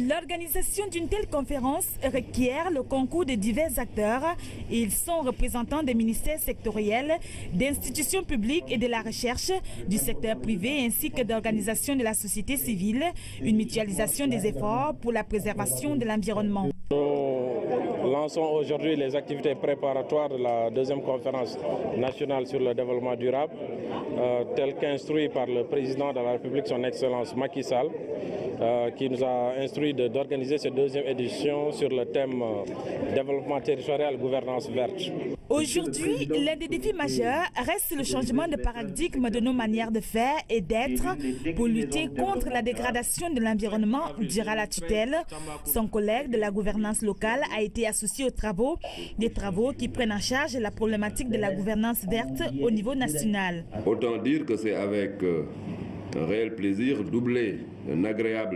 [SPEAKER 10] L'organisation d'une telle conférence requiert le concours de divers acteurs. Ils sont représentants des ministères sectoriels, d'institutions publiques et de la recherche, du secteur privé ainsi que d'organisations de la société civile, une mutualisation des efforts pour la préservation de l'environnement.
[SPEAKER 12] Nous lançons aujourd'hui les activités préparatoires de la deuxième conférence nationale sur le développement durable, tel qu'instruit par le président de la République, son Excellence Macky Sall, qui nous a instruit d'organiser cette deuxième édition sur le thème développement territorial, gouvernance verte.
[SPEAKER 10] Aujourd'hui, l'un des défis majeurs reste le changement de paradigme de nos manières de faire et d'être pour lutter contre la dégradation de l'environnement durant la tutelle. Son collègue de la gouvernance locale a été associé aux travaux, des travaux qui prennent en charge la problématique de la gouvernance verte au niveau national.
[SPEAKER 9] Autant dire que c'est avec un réel plaisir doublé d'un agréable